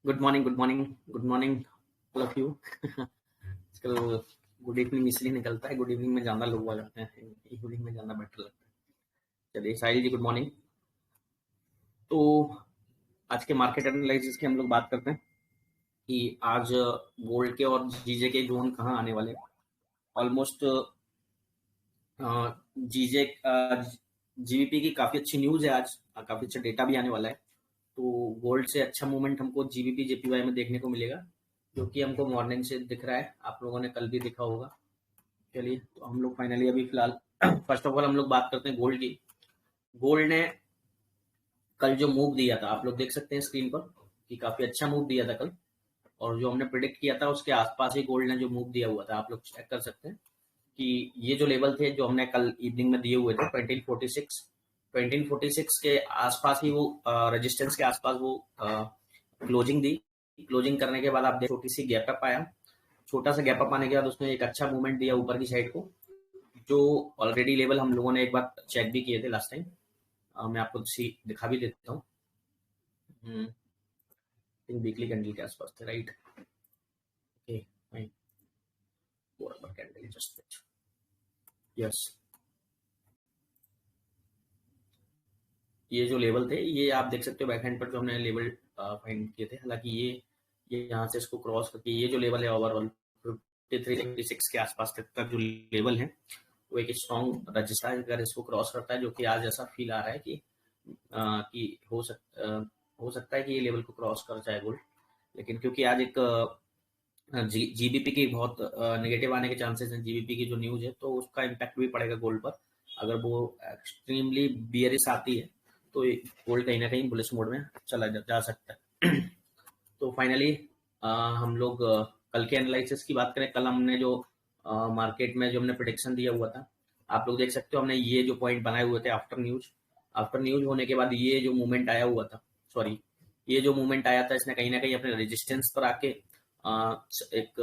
Good morning, good morning, good morning all of you. आजकल good evening इसलिए निकलता है, गुड इवनिंग में ज़्यादा लोग आ जाते हैं, इवनिंग में ज़्यादा बेटर लगता है। चलिए साहिल जी, गुड मॉर्निंग। तो आज के मार्केट एनालिसिस की हम लोग बात करते हैं कि आज गोल्ड के और जीजे के जोन कहाँ आने वाले हैं। ऑलमोस्ट जीजे जीबीपी की काफ़ी अच्छी न्यूज़ है आज, काफ़ी अच्छा डेटा भी आने वाला है। तो गोल्ड से अच्छा मूवमेंट हमको जीबीपी जेपीवाई में देखने को मिलेगा, जो कि हमको मॉर्निंग से दिख रहा है, आप लोगों ने कल भी देखा होगा। चलिए तो हम लोग फाइनली अभी फिलहाल फर्स्ट ऑफ ऑल हम लोग बात करते हैं गोल्ड की। गोल्ड ने कल जो मूव दिया था, आप लोग देख सकते हैं स्क्रीन पर कि काफी अच्छा मूव दिया था कल, और जो हमने प्रिडिक्ट किया था उसके आसपास ही गोल्ड ने जो मूव दिया हुआ था, आप लोग चेक कर सकते हैं कि ये जो लेवल थे जो हमने कल इवनिंग में दिए हुए थे 1946 के आसपास ही वो रेजिस्टेंस के आसपास वो क्लोजिंग दी। क्लोजिंग करने के बाद आप देखो छोटी सी गैप अप आया, छोटा सा गैप अप आने के बाद उसने एक अच्छा मूवमेंट दिया ऊपर की साइड को, जो ऑलरेडी लेवल हम लोगों ने एक बार चेक भी किए थे लास्ट टाइम। मैं आपको दिखा भी देता हूँ। वीकली कैंडल के आसपास थे, right? Okay fine, candle just yes, ये जो लेवल थे ये आप देख सकते हो बैक हैंड पर जो हमने लेवल फाइंड किए थे। हालांकि ये यहाँ से इसको क्रॉस करके ये जो लेवल है ओवरऑल 53-56 के आसपास तक जो लेवल है वो एक स्ट्रॉन्ग रजिस्टर है। अगर इसको क्रॉस करता है, जो कि आज ऐसा फील आ रहा है कि हो सकता है कि ये लेवल को क्रॉस कर जाए गोल्ड। लेकिन क्योंकि आज एक जीबीपी की बहुत नेगेटिव आने के चांसेस हैं, जीबीपी की जो न्यूज है, तो उसका इम्पैक्ट भी पड़ेगा गोल्ड पर। अगर वो एक्सट्रीमली बियरिश आती है तो गोल्ड कहीं ना कहीं बुलिश मोड में चला जा सकता है। तो फाइनली हम लोग कल के एनालिसिस की बात करें। कल हमने जो मार्केट में जो हमने प्रिडिक्शन दिया हुआ था, आप लोग देख सकते हो हमने ये जो पॉइंट बनाए हुए थे आफ्टर न्यूज होने के बाद ये जो मूवमेंट आया हुआ था, सॉरी, ये जो मूवमेंट आया था इसने कहीं ना कहीं अपने रेजिस्टेंस पर आके एक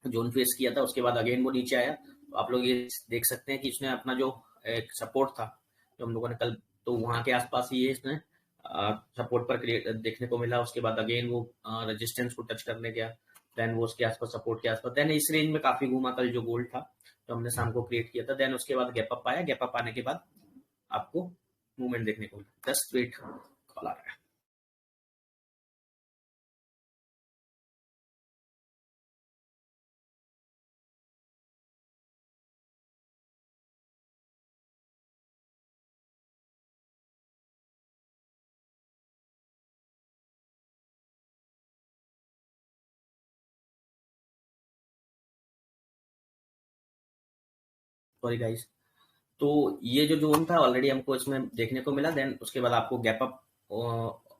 जोन फेस किया था। उसके बाद अगेन वो नीचे आया, तो आप लोग ये देख सकते हैं कि इसने अपना जो एक सपोर्ट था जो हम लोगों ने कल, तो वहां के आसपास ही ये इसने सपोर्ट पर क्रिएट देखने को मिला। उसके बाद अगेन वो रेजिस्टेंस को टच करने गया, देन वो उसके आसपास सपोर्ट के आसपास, देन इस रेंज में काफी घूमा कल जो गोल्ड था तो हमने शाम को क्रिएट किया था। देन उसके बाद गैप अप आया, गैप अप आने के बाद आपको मूवमेंट देखने को मिला। जस्ट वेट, कॉल आ रहा है। Sorry guys. तो ये जो जोन था ऑलरेडी हमको इसमें देखने को मिला, देन उसके बाद आपको गैप अप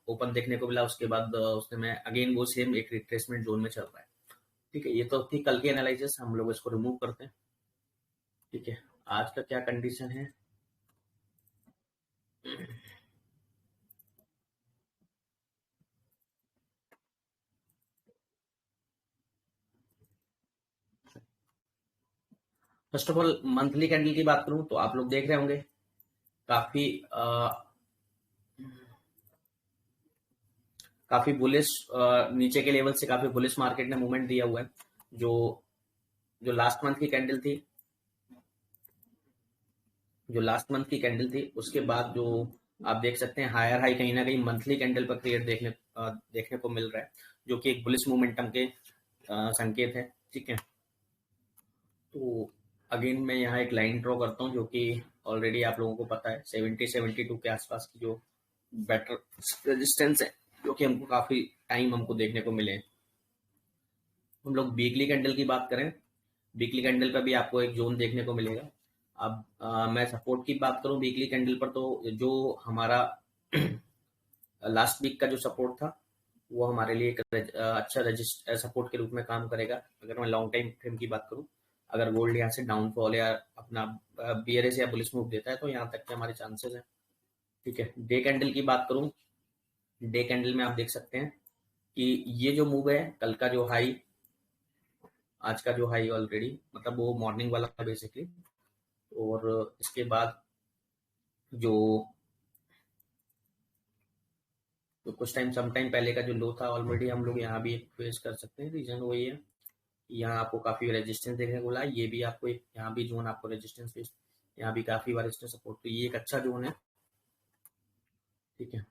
ओपन देखने को मिला। उसके बाद उसने में अगेन वो सेम एक रिट्रेसमेंट जोन में चल रहा है। ठीक है, ये तो थी कल की एनालिसिस, हम लोग इसको रिमूव करते हैं। ठीक है, आज का क्या कंडीशन है? First of all monthly candle की बात करूं तो आप लोग देख रहे होंगे काफी काफी बुलिश, नीचे के लेवल से काफी बुलिश मार्केट ने मूवमेंट दिया हुआ है। जो जो लास्ट मंथ की कैंडल थी, उसके बाद जो आप देख सकते हैं हायर हाई कहीं ना कहीं मंथली कैंडल पर क्रिएट देखने को मिल रहा है, जो कि एक बुलिश मोमेंटम के संकेत है। ठीक है, तो अगेन मैं यहाँ एक लाइन ड्रॉ करता हूँ, जो कि ऑलरेडी आप लोगों को पता है 70-72 के आसपास की जो बेटर रेजिस्टेंस है, जो कि हमको काफी टाइम हमको देखने को मिले। हम लोग वीकली कैंडल की बात करें, वीकली कैंडल पर भी आपको एक जोन देखने को मिलेगा। अब मैं सपोर्ट की बात करूं वीकली कैंडल पर, तो जो हमारा लास्ट वीक का जो सपोर्ट था वो हमारे लिए एक अच्छा सपोर्ट के रूप में काम करेगा। अगर मैं लॉन्ग टाइम फ्रेम की बात करूं, अगर गोल्ड यहाँ से डाउनफॉल या अपना बियरिश या बुलिश मूव देता है तो यहाँ तक के हमारे चांसेस हैं। ठीक है, डे कैंडल की बात करूं, डे कैंडल में आप देख सकते हैं कि ये जो मूव है कल का जो हाई, आज का जो हाई ऑलरेडी मतलब वो मॉर्निंग वाला था बेसिकली, और इसके बाद जो तो कुछ टाइम सम टाइम पहले का जो लो था ऑलरेडी हम लोग यहाँ भी फेस कर सकते हैं। रीजन वही है, यहाँ आपको काफी रेजिस्टेंस देखने को मिला, ये भी आपको यहाँ भी जोन आपको रेजिस्टेंस फेस, यहाँ भी काफी बार इसने सपोर्ट, तो ये एक अच्छा जोन है, ठीक है,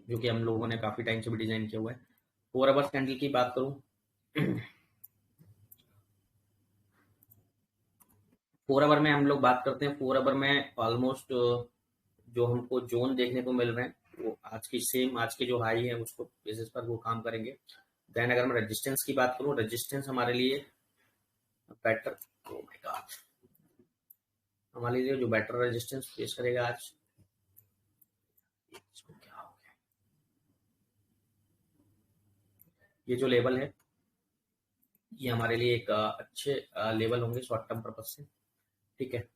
जो कि हम लोगों ने काफी टाइम से भी डिजाइन किया हुआ है। 4 आवर्स कैंडल की बात करूं 4 आवर में हम लोग बात करते हैं। 4 आवर में ऑलमोस्ट जो हमको जोन देखने को मिल रहे हैं वो आज की जो हाई है उसको बेसिस पर वो काम करेंगे। देन अगर मैं रेजिस्टेंस की बात करूं, रेजिस्टेंस हमारे लिए बेटर, ओ माय गॉड, हमारे लिए जो बेटर रेजिस्टेंस फेस करेगा आज, इसको क्या हो गया, ये जो लेवल है ये हमारे लिए एक अच्छे लेवल होंगे शॉर्ट टर्म पर्पज से, ठीक है।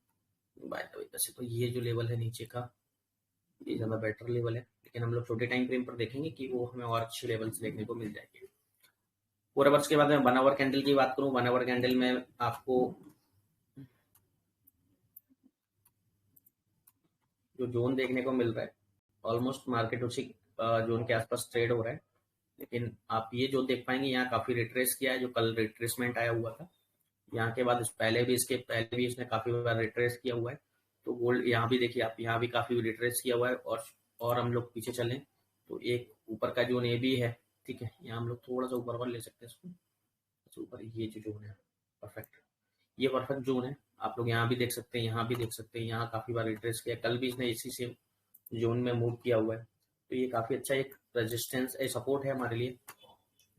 बाय द वे वैसे तो ये जो लेवल है नीचे का ये ज़्यादा बेटर लेवल है, लेकिन हम लोग छोटे टाइम फ्रेम पर देखेंगे कि वो हमें और अच्छे लेवल्स देखने को मिल जाएंगे। 4 आवर्स के बाद मैं 1 आवर कैंडल की बात करूं, 1 आवर कैंडल में आपको जो जोन देखने को मिल रहा है ऑलमोस्ट मार्केट उसी जोन के आसपास ट्रेड हो रहा है, लेकिन आप ये जो देख पाएंगे यहाँ काफी रिट्रेस किया है, जो कल रिट्रेसमेंट आया हुआ था, यहाँ के बाद इसके पहले भी इसने काफी बार रिट्रेस किया हुआ है। तो गोल्ड यहाँ भी देखिए आप, यहाँ भी काफी रिट्रेस किया हुआ है, और हम लोग पीछे चलें तो एक ऊपर का जोन ये भी है, ठीक है, यहाँ हम लोग थोड़ा सा ऊपर ले सकते हैं इसको, तो ऊपर ये जो जोन है परफेक्ट, ये परफेक्ट जोन है, आप लोग यहाँ भी देख सकते हैं, यहाँ भी देख सकते हैं, यहाँ काफी बार रिट्रेस किया, कल भी इसने इसी से जोन में मूव किया हुआ है, तो ये काफी अच्छा एक रेजिस्टेंस सपोर्ट है हमारे लिए।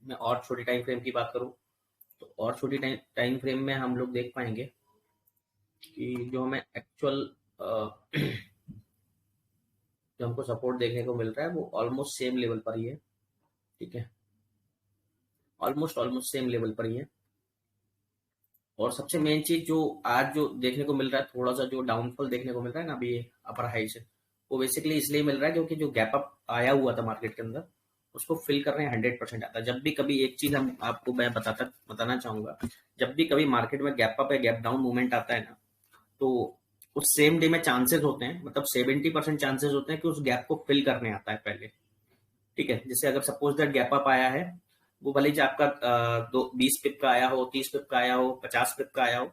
मैं और छोटी टाइम फ्रेम की बात करूँ तो और छोटी टाइम फ्रेम में हम लोग देख पाएंगे कि जो हमें एक्चुअल जो हमको सपोर्ट देखने को मिल रहा है वो ऑलमोस्ट सेम लेवल पर ही है, ठीक है, ऑलमोस्ट सेम लेवल पर ही है। और सबसे मेन चीज जो आज जो देखने को मिल रहा है, थोड़ा सा जो डाउनफॉल देखने को मिल रहा है ना अभी अपर हाई से, वो बेसिकली इसलिए मिल रहा है क्योंकि जो गैप अप आया हुआ था मार्केट के अंदर उसको फिल करने 100% आता है। जब भी कभी एक चीज हम आपको मैं बताना चाहूंगा, जब भी कभी मार्केट में गैप अप या गैप डाउन मूवमेंट आता है ना, तो उस सेम डे में चांसेस होते हैं, मतलब 70% चांसेस होते हैं कि उस गैप को फिल करने आता है पहले, ठीक है। जैसे अगर सपोज दैट गैप अप आया है, वो भले ही आपका 20 पिप का आया हो, 30 पिप का आया हो, 50 पिप का आया हो,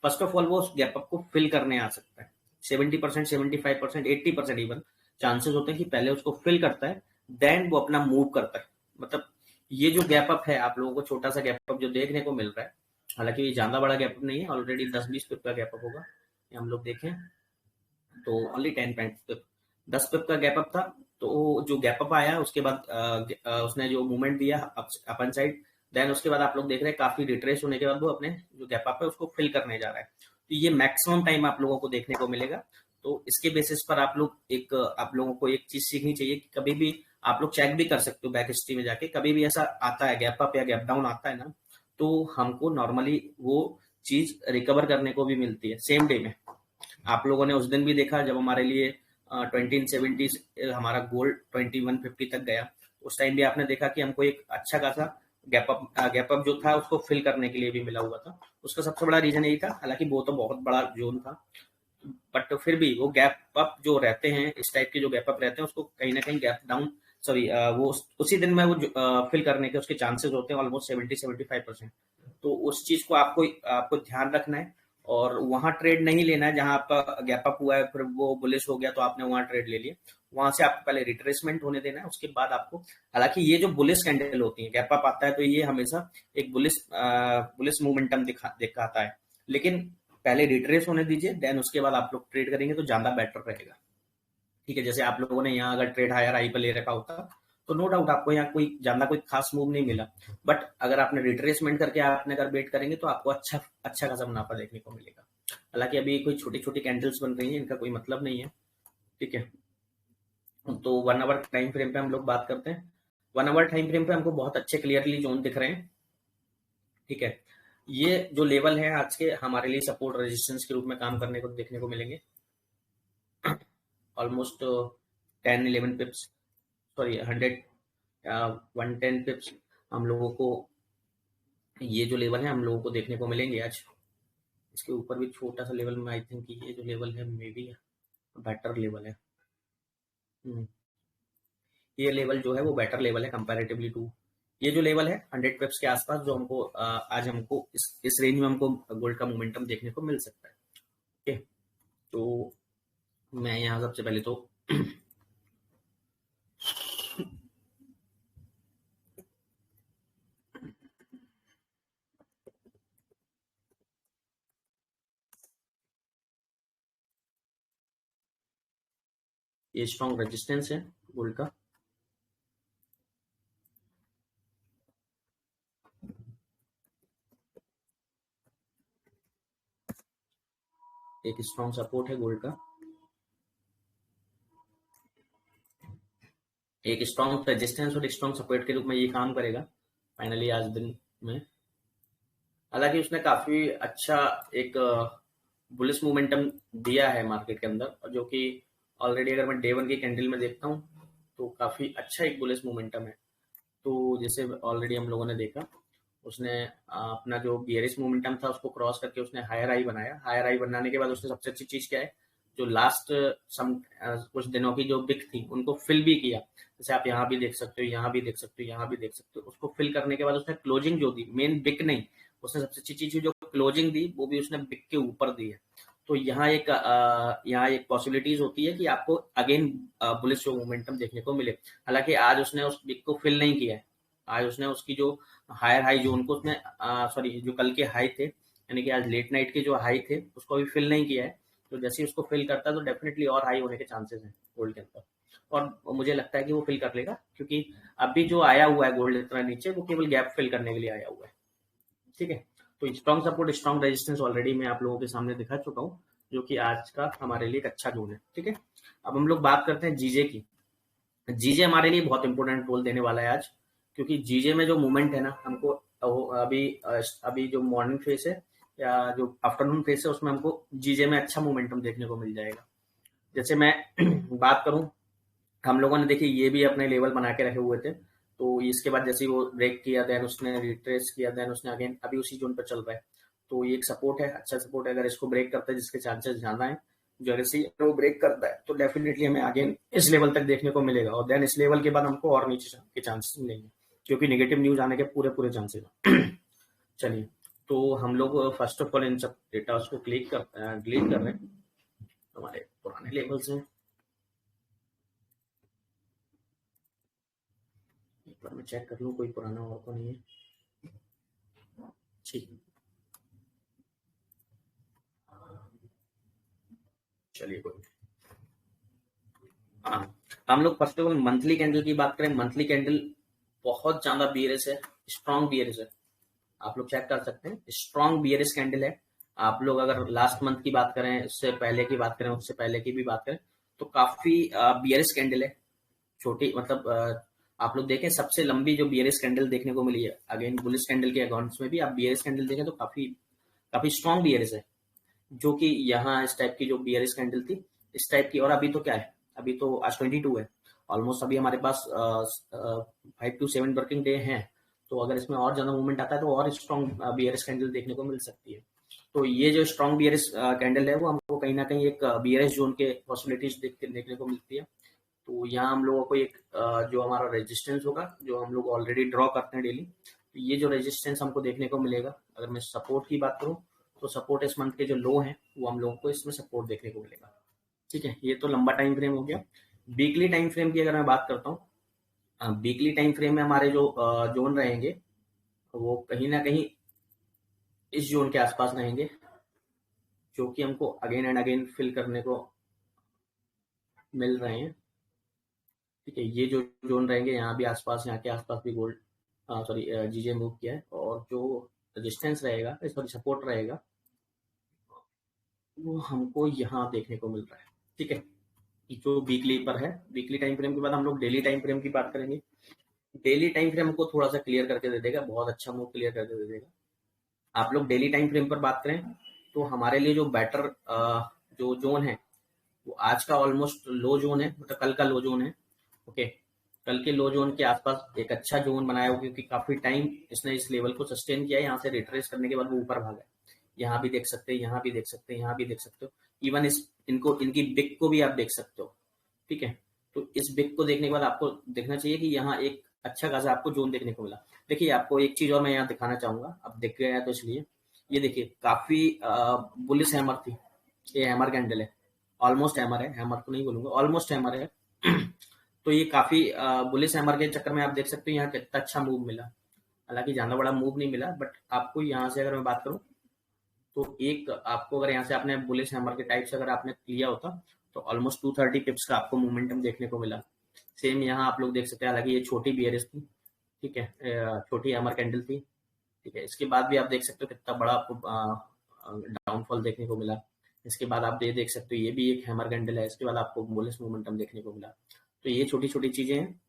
फर्स्ट ऑफ ऑल वो उस गैप अप को फिल करने आ सकता है। 70%, 75%, 80% इवन चांसेस होते हैं कि पहले उसको फिल करता है, देन वो अपना मूव करता है। मतलब ये जो गैप अप है आप लोगों को छोटा सा गैप अप जो देखने को मिल रहा है, हालांकि ये ज्यादा बड़ा गैप अप नहीं है, ऑलरेडी 10-20 पिप का गैप अप होगा, ये हम लोग देखें तो ओनली 10 पिप, 10 पिप का गैप अप था। तो जो गैप अप आया उसके बाद उसने जो मूवमेंट दिया अपन साइड, देन उसके बाद आप लोग देख रहे हैं काफी रिट्रेस होने के बाद वो अपने जो गैप अप है उसको फिल करने जा रहा है। तो ये मैक्सिमम टाइम आप लोगों को देखने को मिलेगा। तो इसके बेसिस पर आप लोगों को एक चीज सीखनी चाहिए कि कभी भी आप लोग चेक भी कर सकते हो बैक हिस्ट्री में जाके, कभी भी ऐसा आता है गैप अप या गैप डाउन आता है ना, तो हमको नॉर्मली वो चीज रिकवर करने को भी मिलती है सेम डे में। आप लोगों ने उस दिन भी देखा जब हमारे लिए 2070 हमारा गोल्ड 2150 तक गया, उस टाइम भी आपने देखा कि हमको एक अच्छा खासा गैप अप जो था उसको फिल करने के लिए भी मिला हुआ था। उसका सबसे बड़ा रीजन यही था, हालांकि वो तो बहुत बड़ा जोन था, बट फिर भी वो गैप अप जो रहते हैं, इस टाइप के जो गैप अप रहते हैं उसको कहीं ना कहीं गैप डाउन, सॉरी वो उसी दिन में वो फिल करने के उसके चांसेस होते हैं ऑलमोस्ट 70-75%। तो उस चीज को आपको आपको ध्यान रखना है, और वहां ट्रेड नहीं लेना है जहां आपका गैप अप हुआ है फिर वो बुलिश हो गया तो आपने वहां ट्रेड ले लिया, वहां से आपको पहले रिट्रेसमेंट होने देना है, उसके बाद आपको, हालांकि ये जो बुलिश कैंडल होती है, गैप अप आता है तो ये हमेशा एक बुलिश मोमेंटम दिखाता है, लेकिन पहले रिट्रेस होने दीजिए, देन उसके बाद आप लोग ट्रेड करेंगे तो ज्यादा बेटर रहेगा, ठीक है। जैसे आप लोगों ने यहाँ अगर ट्रेड हायर हाई पर ले रखा होता तो नो डाउट आपको यहाँ कोई खास मूव नहीं मिला, बट अगर आपने रिट्रेसमेंट करके आपने अगर वेट करेंगे तो आपको अच्छा खासा मुनाफा देखने को मिलेगा। हालांकि अभी कोई छोटी छोटी कैंडल्स बन रही हैं, इनका कोई मतलब नहीं है, ठीक है। तो 1 आवर टाइम फ्रेम पे हम लोग बात करते हैं। 1 आवर टाइम फ्रेम पे हमको बहुत अच्छे क्लियरली जोन दिख रहे हैं, ठीक है। ये जो लेवल है आज के हमारे लिए सपोर्ट रेजिस्टेंस के रूप में काम करने को देखने को मिलेंगे, ऑलमोस्ट 10-11 पिप्स, सॉरी 110 पिप्स हम लोगों को, ये जो लेवल है हम लोगों को देखने को मिलेंगे आज। इसके ऊपर भी छोटा सा लेवल में आई थिंक ये जो लेवल है मे बी बेटर लेवल है। ये लेवल जो है वो बेटर लेवल है कंपैरेटिवली टू ये जो लेवल है 100 पिप्स के आसपास, जो हमको आज हमको इस रेंज में हमको गोल्ड का मोमेंटम देखने को मिल सकता है। ओके, तो मैं यहाँ सबसे पहले तो ये स्ट्रॉन्ग रेजिस्टेंस है गोल्ड का, एक स्ट्रॉन्ग सपोर्ट है गोल्ड का, एक स्ट्रॉन्ग रेजिस्टेंस और एक स्ट्रॉन्ग सपोर्ट के रूप में ये काम करेगा फाइनली आज दिन में। हालांकि उसने काफी अच्छा एक बुलिश मोमेंटम दिया है मार्केट के अंदर, और जो कि ऑलरेडी अगर मैं डे वन की कैंडल में देखता हूँ तो काफी अच्छा एक बुलिश मोमेंटम है। तो जैसे ऑलरेडी हम लोगों ने देखा, उसने अपना जो बियरिश मोमेंटम था उसको क्रॉस करके उसने हायर हाई बनाया। हायर हाई बनाने के बाद उसने सबसे अच्छी चीज क्या है, जो लास्ट कुछ दिनों की जो बिक थी उनको फिल भी किया। जैसे आप यहाँ भी देख सकते हो, यहाँ भी देख सकते हो, यहाँ भी देख सकते हो। उसको फिल करने के बाद उसने क्लोजिंग जो दी, मेन बिक नहीं, उसने सबसे अच्छी चीज जो क्लोजिंग दी वो भी उसने बिक के ऊपर दी है। तो यहाँ एक पॉसिबिलिटीज होती है कि आपको अगेन बुलिश मोमेंटम देखने को मिले। हालांकि आज उसने उस बिक को फिल नहीं किया है। आज उसने उसकी जो हायर हाई जो उनको उसने सॉरी जो कल के हाई थे, यानी कि आज लेट नाइट के जो हाई थे उसको अभी फिल नहीं किया है। तो जैसे ही उसको फिल करता है तो डेफिनेटली और हाई होने के चांसेस हैं गोल्ड के अंदर, और मुझे लगता है कि वो फिल कर लेगा, क्योंकि अभी जो आया हुआ है गोल्ड इतना नीचे वो केवल गैप फिल करने के लिए आया हुआ है। ठीक है, तो strong support strong resistance already मैं आप लोगों के सामने दिखा चुका हूँ, जो कि आज का हमारे लिए एक अच्छा जोन है। ठीक है, अब हम लोग बात करते हैं जीजे की। जीजे हमारे लिए बहुत इंपॉर्टेंट रोल देने वाला है आज, क्योंकि जीजे में जो मूवमेंट है ना, हमको अभी जो मॉर्निंग फेस है या जो आफ्टरनून फेस है उसमें हमको जीजे में अच्छा मोमेंटम देखने को मिल जाएगा। जैसे मैं बात करूं, हम लोगों ने देखिए ये भी अपने लेवल बना के रखे हुए थे, तो इसके बाद जैसे ही वो ब्रेक किया, देन उसने रिट्रेस किया, देन उसने अगेन अभी उसी जोन पर चल रहा है। तो ये एक सपोर्ट है, अच्छा सपोर्ट है। अगर इसको ब्रेक करता है, जिसके चांसेस ज्यादा है, जो अगर से वो ब्रेक करता है तो डेफिनेटली हमें अगेन इस लेवल तक देखने को मिलेगा, और देन इस लेवल के बाद हमको और नीचे के चांसेस मिलेंगे, क्योंकि नेगेटिव न्यूज आने के पूरे पूरे चांसेस हैं। चलिए, तो हम लोग फर्स्ट ऑफ ऑल इन सब डेटा को डिलीट कर रहे हैं, हमारे पुराने लेवल्स हैं। एक बार मैं चेक कर लूँ कोई पुराना और तो नहीं है। ठीक, चलिए कोई, हाँ, हम लोग first of all monthly candle की बात करें। मंथली कैंडल बहुत ज्यादा बियरिश है, स्ट्रॉन्ग बियरिश है। आप लोग चेक कर सकते हैं, स्ट्रॉन्ग बियरिश कैंडल है। आप लोग अगर लास्ट मंथ की बात करें, उससे पहले की बात करें, उससे पहले की भी बात करें, तो काफी बियरिश कैंडल है। छोटी मतलब आप लोग देखें, सबसे लंबी जो बियरिश कैंडल देखने को मिली है, अगेन बुलिश कैंडल के अकाउंट्स में भी आप बियरिश कैंडल देखें तो काफी काफी स्ट्रॉन्ग बियरिश है, जो कि यहाँ इस टाइप की जो बियरिश कैंडल थी इस टाइप की। और अभी तो क्या है, अभी तो आज 22 है ऑलमोस्ट, अभी हमारे पास 5 to 7 वर्किंग डे हैं। तो अगर इसमें और ज्यादा मूवमेंट आता है तो और स्ट्रॉन्ग बियरिश कैंडल देखने को मिल सकती है। तो ये जो स्ट्रॉन्ग बियरिश कैंडल है वो हमको कहीं ना कहीं एक बियरिश जोन के पॉसिबिलिटीज देखने को मिलती है। तो यहाँ हम लोगों को एक जो हमारा रेजिस्टेंस होगा, जो हम लोग ऑलरेडी ड्रॉ करते हैं डेली, तो ये जो रेजिस्टेंस हमको देखने को मिलेगा। अगर मैं सपोर्ट की बात करूँ तो सपोर्ट इस मंथ के जो लो हैं वो हम लोगों को इसमें सपोर्ट देखने को मिलेगा। ठीक है, ये तो लंबा टाइम फ्रेम हो गया। वीकली टाइम फ्रेम की अगर मैं बात करता हूँ, वीकली टाइम फ्रेम में हमारे जो जोन रहेंगे वो कहीं ना कहीं इस जोन के आसपास रहेंगे, जो कि हमको अगेन एंड अगेन फिल करने को मिल रहे हैं। ठीक है, ये जो जोन रहेंगे यहाँ भी आसपास, यहाँ के आसपास भी गोल्ड सॉरी जीजे मूव किया है, और जो रेजिस्टेंस रहेगा, सॉरी सपोर्ट रहेगा, वो हमको यहाँ देखने को मिल रहा है। ठीक है, जो वीकली पर है। वीकली टाइम फ्रेम के बाद हम लोग डेली टाइम फ्रेम की बात करेंगे। डेली टाइम फ्रेम को थोड़ा सा क्लियर करके दे देगा, बहुत अच्छा मूव क्लियर करके दे देगा। आप लोग डेली टाइम फ्रेम पर बात करें तो हमारे लिए जो बेटर जो जोन है वो आज का ऑलमोस्ट लो जोन है, मतलब कल का लो जोन है। ओके, कल के लो जोन के आसपास एक अच्छा जोन बनाया हो, क्योंकि काफी टाइम इसने इस लेवल को सस्टेन किया है। यहाँ से रिट्रेस करने के बाद वो ऊपर भागा है। यहाँ भी देख सकते हैं, यहाँ भी देख सकते हैं, यहाँ भी देख सकते हो। इवन इनको इनकी बिग को भी आप देख सकते हो। ठीक है, तो इस बिग को देखने के बाद आपको देखना चाहिए कि यहाँ एक अच्छा खासा आपको जोन देखने को मिला। देखिए आपको एक चीज और मैं यहाँ दिखाना चाहूंगा, अब दिख गया है तो इसलिए ये देखिए काफी बुलिश हैमर थी, ये हैमर कैंडल है, ऑलमोस्ट हैमर है, हैमर तो नहीं बोलूंगा, ऑलमोस्ट हैमर है। तो ये काफी बुलिश हैमर के चक्कर में आप देख सकते हो यहाँ कितना अच्छा मूव मिला। हालांकि ज्यादा बड़ा मूव नहीं मिला, बट आपको यहाँ से अगर मैं बात करूँ तो एक आपको अगर यहाँ से आपने बुलिश हैमर के टाइप से अगर आपने लिया होता तो ऑलमोस्ट 230 पिप्स का आपको मोमेंटम देखने को मिला। सेम यहाँ आप लोग देख सकते हैं, हालांकि ये छोटी बियरिश थी, ठीक है, छोटी हैमर कैंडल थी, ठीक है। इसके बाद भी आप देख सकते हो कितना बड़ा आपको डाउनफॉल देखने को मिला। इसके बाद आप ये देख सकते हो ये भी एक हैमर कैंडल है, इसके बाद आपको बुलिश मोमेंटम देखने को मिला। तो ये छोटी छोटी चीजें हैं,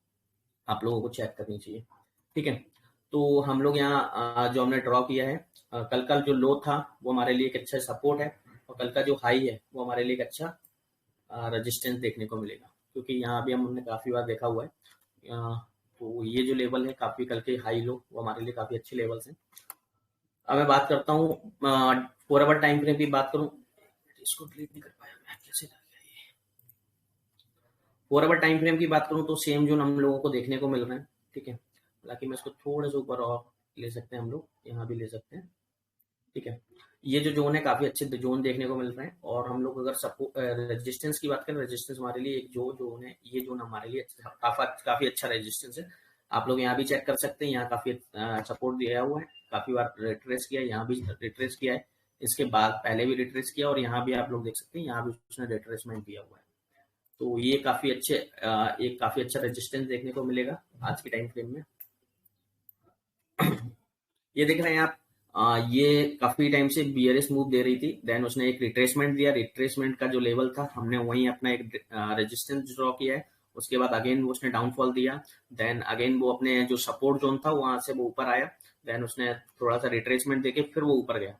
आप लोगों को चेक करनी चाहिए, ठीक है। तो हम लोग यहाँ जो हमने ड्रॉ किया है, कल का जो लो था वो हमारे लिए एक अच्छा सपोर्ट है, और कल का जो हाई है वो हमारे लिए एक अच्छा रेजिस्टेंस देखने को मिलेगा, क्योंकि यहाँ भी हमने काफी बार देखा हुआ है। तो ये जो लेवल है काफी कल के हाई लो वो हमारे लिए काफी अच्छे लेवल्स हैं। अब मैं बात करता हूँ 4 आवर टाइम फ्रेम की बात करूँ, इसको डिलीट नहीं कर पाया मैं, कैसे कर गया ये। 4 आवर टाइम फ्रेम की बात करूँ तो सेम जोन हम लोगों को देखने को मिल रहा है, ठीक है। हालांकि मैं इसको थोड़ा सा ऊपर और ले सकते हैं, हम लोग यहाँ भी ले सकते हैं, ठीक है। ये जो जोन है काफी अच्छे जोन देखने को मिल रहे हैं, और हम लोग अगर सपोर्ट रेजिस्टेंस की बात करें, रेजिस्टेंस हमारे लिए एक जो जोन है, ये जोन हमारे लिए काफी अच्छा रेजिस्टेंस है। आप लोग यहाँ भी चेक कर सकते हैं, यहाँ काफी सपोर्ट दिया हुआ है, काफी बार रिट्रेस किया है, यहाँ भी रिट्रेस किया है, इसके बाद पहले भी रिट्रेस किया, और यहाँ भी आप लोग देख सकते हैं यहाँ भी उसने रिट्रेसमेंट दिया हुआ है। तो ये काफी अच्छे एक काफी अच्छा रेजिस्टेंस देखने को मिलेगा आज के टाइम फ्रेम में। ये देख रहे हैं आप, ये काफी टाइम से बियरिश मूव दे रही थी, देन उसने एक रिट्रेसमेंट दिया, रिट्रेसमेंट का जो लेवल था हमने वहीं अपना एक रेजिस्टेंस ड्रॉ किया है। उसके बाद अगेन वो उसने डाउनफॉल दिया, देन अगेन वो अपने जो सपोर्ट जोन था वहां से वो ऊपर आया, देन उसने थोड़ा सा रिट्रेसमेंट देके फिर वो ऊपर गया,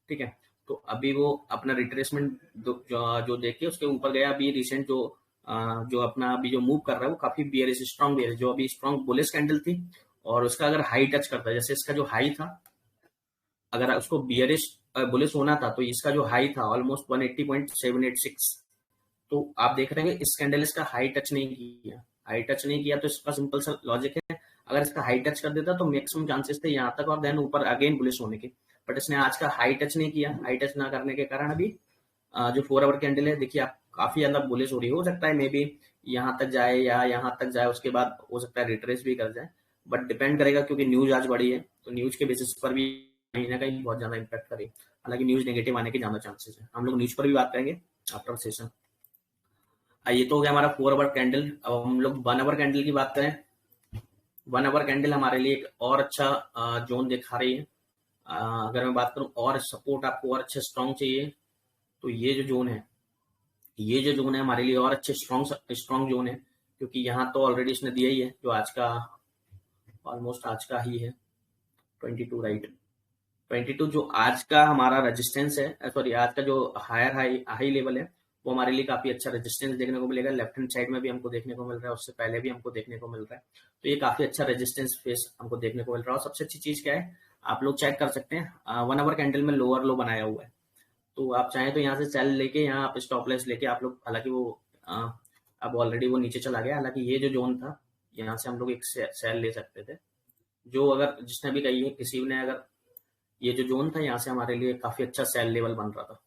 ठीक है। तो अभी वो अपना रिट्रेसमेंट जो देख के उसके ऊपर गया। अभी रिसेंट जो अपना अभी जो मूव कर रहा है वो काफी बियरिश, स्ट्रॉन्ग बियरिश, जो अभी स्ट्रॉन्ग बुलिश कैंडल थी, और उसका अगर हाई टच करता है, जैसे इसका जो हाई था, अगर उसको बियरिश बुलिश होना था तो इसका जो हाई था ऑलमोस्ट 180.786, तो आप देख रहे हैं इस कैंडल इसका हाई टच नहीं किया, हाई टच नहीं किया, तो इसका सिंपल सा लॉजिक है, अगर इसका हाई टच कर देता तो मैक्सिमम चांसेस थे यहाँ तक और देन ऊपर अगेन बुलिश होने के, बट इसने आज का हाई टच नहीं किया। हाई टच ना करने के कारण अभी जो 4 आवर कैंडल है देखिए आप काफी ज्यादा बुलिश हो रही है, हो सकता है मे बी यहाँ तक जाए या यहाँ तक जाए, उसके बाद हो सकता है रिट्रेस भी कर जाए, बट डिपेंड करेगा, क्योंकि न्यूज आज बड़ी है, तो न्यूज के बेसिस पर भी कहीं ना कहीं बहुत ज्यादा इम्पैक्ट करे। हालांकि न्यूज नेगेटिव आने के ज्यादा चांसेस है, हम लोग न्यूज पर भी बात करेंगे आफ्टर सेशन। ये तो हो गया हमारा 4 आवर कैंडल। अब हम लोग 1 आवर कैंडल की बात करें, 1 आवर कैंडल हमारे लिए एक और अच्छा जोन दिखा रही है। अगर मैं बात करूं और सपोर्ट आपको और अच्छे स्ट्रॉन्ग चाहिए, तो ये जो जोन है, ये जो जोन है हमारे लिए और अच्छे स्ट्रॉन्ग जोन है, क्योंकि यहाँ तो ऑलरेडी इसने दिया ही है, जो आज का ऑलमोस्ट आज का ही है 22, राइट, 22 जो आज का हमारा रेजिस्टेंस है, सॉरी आज का जो हायर हाई लेवल है, वो हमारे लिए काफी अच्छा रेजिस्टेंस देखने को मिलेगा। लेफ्ट हैंड साइड में भी हमको देखने को मिल रहा है, उससे पहले भी हमको देखने को मिल रहा है, तो ये काफी अच्छा रेजिस्टेंस फेस हमको देखने को मिल रहा है। और सबसे अच्छी चीज क्या है, आप लोग चेक कर सकते हैं 1 आवर कैंडल में लोअर लो बनाया हुआ है, तो आप चाहें तो यहाँ से सेल लेके यहाँ आप स्टॉप लेस लेके आप लोग, हालांकि वो अब ऑलरेडी वो नीचे चला गया, हालांकि ये जो जोन था यहाँ से हम लोग एक सेल ले सकते थे, जो अगर जिसने भी कही है किसी ने, अगर ये जो जोन था यहाँ से हमारे लिए काफी अच्छा सेल लेवल बन रहा था,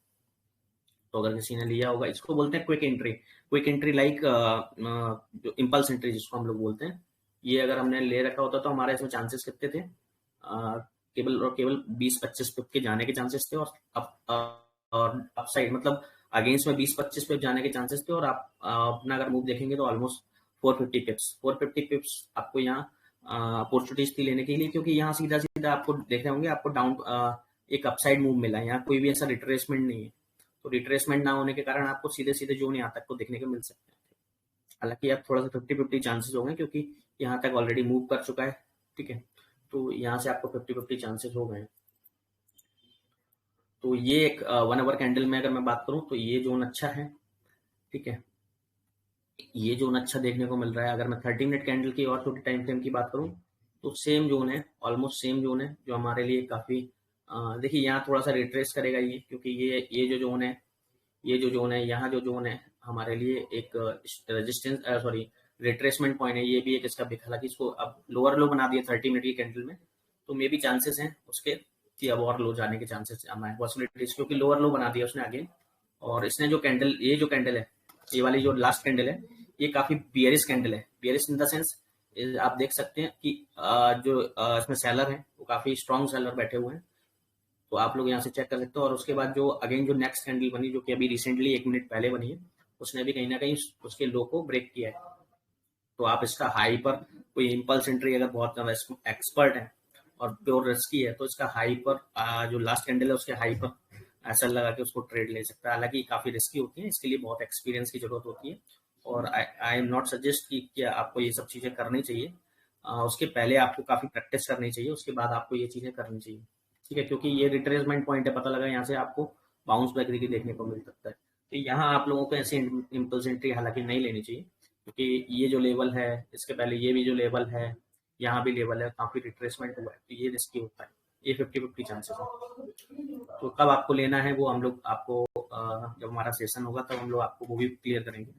तो अगर किसी ने लिया होगा, इसको बोलते हैं क्विक एंट्री लाइक जो इम्पल्स एंट्री जिसको हम लोग बोलते हैं, ये अगर हमने ले रखा होता तो हमारे इसमें चांसेस कितने थे, केवल 20-25 पिप के जाने के चांसेस थे, और अप साइड मतलब अगेंस्ट में 20-25 पिप जाने के चांसेस थे, और आप अपना अगर मूव देखेंगे तो ऑलमोस्ट 450 पिप्स आपको यहाँ अपॉर्चुनिटीज थी लेने के लिए, क्योंकि यहाँ सीधा सीधा आपको देख रहे होंगे आपको डाउन एक अपसाइड मूव मिला है, यहाँ कोई भी ऐसा रिट्रेसमेंट नहीं है, तो रिट्रेसमेंट ना होने के कारण आपको सीधे सीधे जोन यहाँ तक को देखने को मिल सकते हैं। हालांकि आप थोड़ा सा 50-50 चांसेस होंगे, क्योंकि यहाँ तक ऑलरेडी मूव कर चुका है, ठीक है, तो यहाँ से आपको 50-50 चांसेस हो गए। तो ये एक 1 आवर कैंडल में अगर मैं बात करूं तो ये जोन अच्छा है, ठीक है, ये जोन अच्छा देखने को मिल रहा है। अगर मैं 30 मिनट कैंडल की और छोटी टाइम फ्रेम की बात करूं तो सेम जोन है, ऑलमोस्ट सेम जोन है, जो हमारे लिए काफी देखिए यहाँ थोड़ा सा रिट्रेस करेगा ये, क्योंकि ये जो जोन है, ये जो जोन है, यहाँ जो जोन है, हमारे लिए एक रेजिस्टेंस सॉरी रिट्रेसमेंट पॉइंट है, ये भी एक इसका बिक, हालांकि इसको अब लोअर लो बना दिया 30 मिनट की कैंडल में, तो मे भी चांसेस हैं उसके कि अब और लो जाने के चांसेस हमारे पॉसिबिलिटीज, क्योंकि लोअर लो बना दिया उसने आगे। और इसने जो कैंडल, ये जो कैंडल है, ये वाली जो लास्ट कैंडल है, ये काफी बियरिश कैंडल है। बियरिश इन द सेंस आप देख सकते हैं कि जो इसमें सेलर है वो काफी स्ट्रॉन्ग सेलर बैठे हुए हैं, तो आप लोग यहाँ से चेक कर सकते हो। और उसके बाद जो अगेन जो नेक्स्ट कैंडल बनी, जो कि अभी रिसेंटली 1 मिनट पहले बनी है, उसने भी कहीं ना कहीं उसके लो को ब्रेक किया है। तो आप इसका हाई पर कोई इम्पल्स एंट्री अगर बहुत एक्सपर्ट है और प्योर रिस्की है, तो इसका हाई पर जो लास्ट कैंडल है उसके हाई पर ऐसा लगा के उसको ट्रेड ले सकता है। हालांकि काफी रिस्की होती है, इसके लिए बहुत एक्सपीरियंस की जरूरत होती है, और आई एम नॉट सजेस्ट कि क्या आपको ये सब चीजें करनी चाहिए। उसके पहले आपको काफी प्रैक्टिस करनी चाहिए, उसके बाद आपको ये चीजें करनी चाहिए, ठीक है, क्योंकि ये रिट्रेसमेंट पॉइंट है, पता लगा यहाँ से आपको बाउंस बैक देखने को मिल सकता है। तो यहाँ आप लोगों को ऐसी इम्पल्स एंट्री हालांकि नहीं लेनी चाहिए, क्योंकि ये जो लेवल है, इसके पहले ये भी जो लेवल है, यहाँ भी लेवल है, काफी रिट्रेसमेंट हुआ है, तो ये रिस्की होता है, ये 50-50 चांसेस है। तो कब आपको लेना है वो हम लोग आपको जब हमारा सेशन होगा तब हम लोग आपको वो भी क्लियर करेंगे,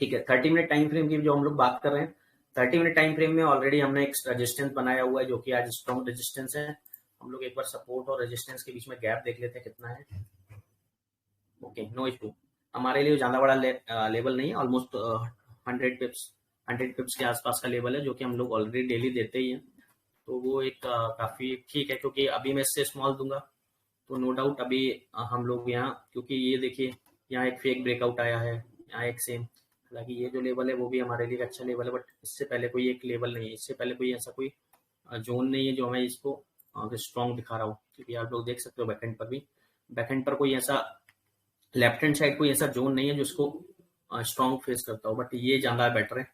ठीक है। 30 मिनट टाइम फ्रेम की जो हम लोग बात कर रहे हैं, 30 मिनट टाइम फ्रेम में ऑलरेडी हमने एक रेजिस्टेंस बनाया हुआ है, जो कि आज स्ट्रॉन्ग रेजिस्टेंस है। हम लोग एक बार सपोर्ट और रेजिस्टेंस के बीच में गैप देख लेते हैं कितना है। ओके, नो इशू, हमारे लिए ज्यादा बड़ा लेवल नहीं है, ऑलमोस्ट 100 पिप्स के आसपास का लेवल है, जो कि हम लोग ऑलरेडी डेली देते ही हैं। तो वो एक काफी ठीक है, क्योंकि अभी मैं इससे स्मॉल दूंगा तो नो डाउट अभी हम लोग यहाँ, क्योंकि ये देखिए यहाँ एक फेक ब्रेकआउट आया है, यहाँ एक सेम, हालांकि ये जो लेवल है वो भी हमारे लिए एक अच्छा लेवल है, बट इससे पहले कोई एक लेवल नहीं है, इससे पहले कोई ऐसा कोई जोन नहीं है जो हमें इसको स्ट्रॉन्ग दिखा रहा हो, क्योंकि आप लोग देख सकते हो बैकएंड पर भी, बैकएंड पर कोई ऐसा लेफ्ट हैंड साइड कोई ऐसा जोन नहीं है जो इसको स्ट्रॉन्ग फेस करता हो, बट ये ज्यादा बेटर है।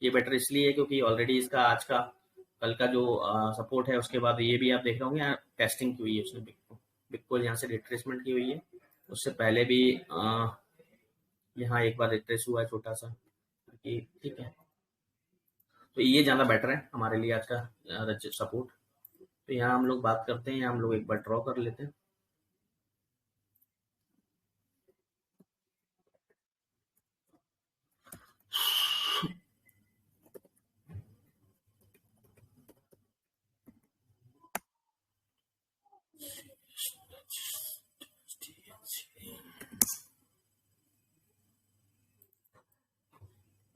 ये बेटर इसलिए है क्योंकि ऑलरेडी इसका आज का कल का जो सपोर्ट है, उसके बाद ये भी आप देख रहे होंगे यहाँ टेस्टिंग की हुई है उसने, बिग को यहाँ से रिट्रेसमेंट की हुई है, उससे पहले भी यहाँ एक बार रिट्रेस हुआ है छोटा सा, ठीक है। तो ये ज्यादा बेटर है हमारे लिए आज का सपोर्ट। तो यहाँ हम लोग बात करते हैं, हम लोग एक बार ड्रॉ कर लेते हैं।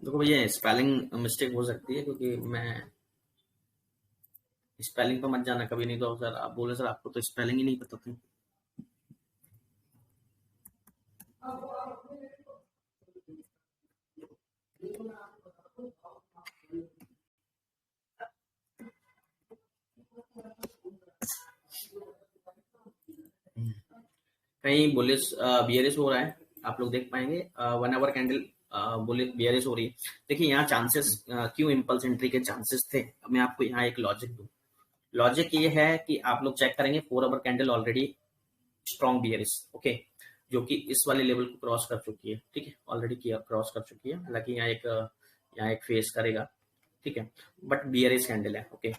देखो भैया, स्पेलिंग मिस्टेक हो सकती है, क्योंकि मैं स्पेलिंग पे मत जाना कभी, नहीं तो सर आप बोले सर आपको तो स्पेलिंग ही नहीं पता थी। कहीं बुलिश बियरिश हो रहा है, आप लोग देख पाएंगे 1 आवर कैंडल बियरिश हो रही है। देखिए यहाँ चांसेस क्यों इम्पल्स एंट्री के चांसेस थे, अब मैं आपको यहाँ एक लॉजिक दूं। लॉजिक ये है कि आप लोग चेक करेंगे 4 our candle already strong bearish, okay, जो कि इस वाले लेवल को क्रॉस कर चुकी है, ठीक है, ऑलरेडी किया क्रॉस कर चुकी है, हालांकि यहाँ एक फेस करेगा, ठीक है, बट बियरिश कैंडल है, ओके।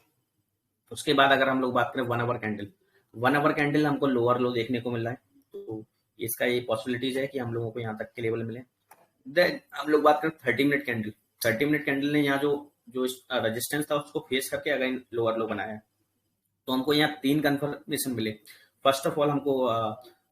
उसके बाद अगर हम लोग बात करें 1 आवर कैंडल, 1 आवर कैंडल हमको लोअर लो देखने को मिल रहा है, तो इसका ये पॉसिबिलिटीज है कि हम लोगों को यहाँ तक के लेवल मिले। देन हम लोग बात करें 30 मिनट कैंडल, 30 मिनट कैंडल ने यहाँ जो जो रेजिस्टेंस था उसको फेस करके अगेन लोअर लो बनाया है, तो हमको यहाँ 3 कंफर्मेशन मिले। फर्स्ट ऑफ ऑल हमको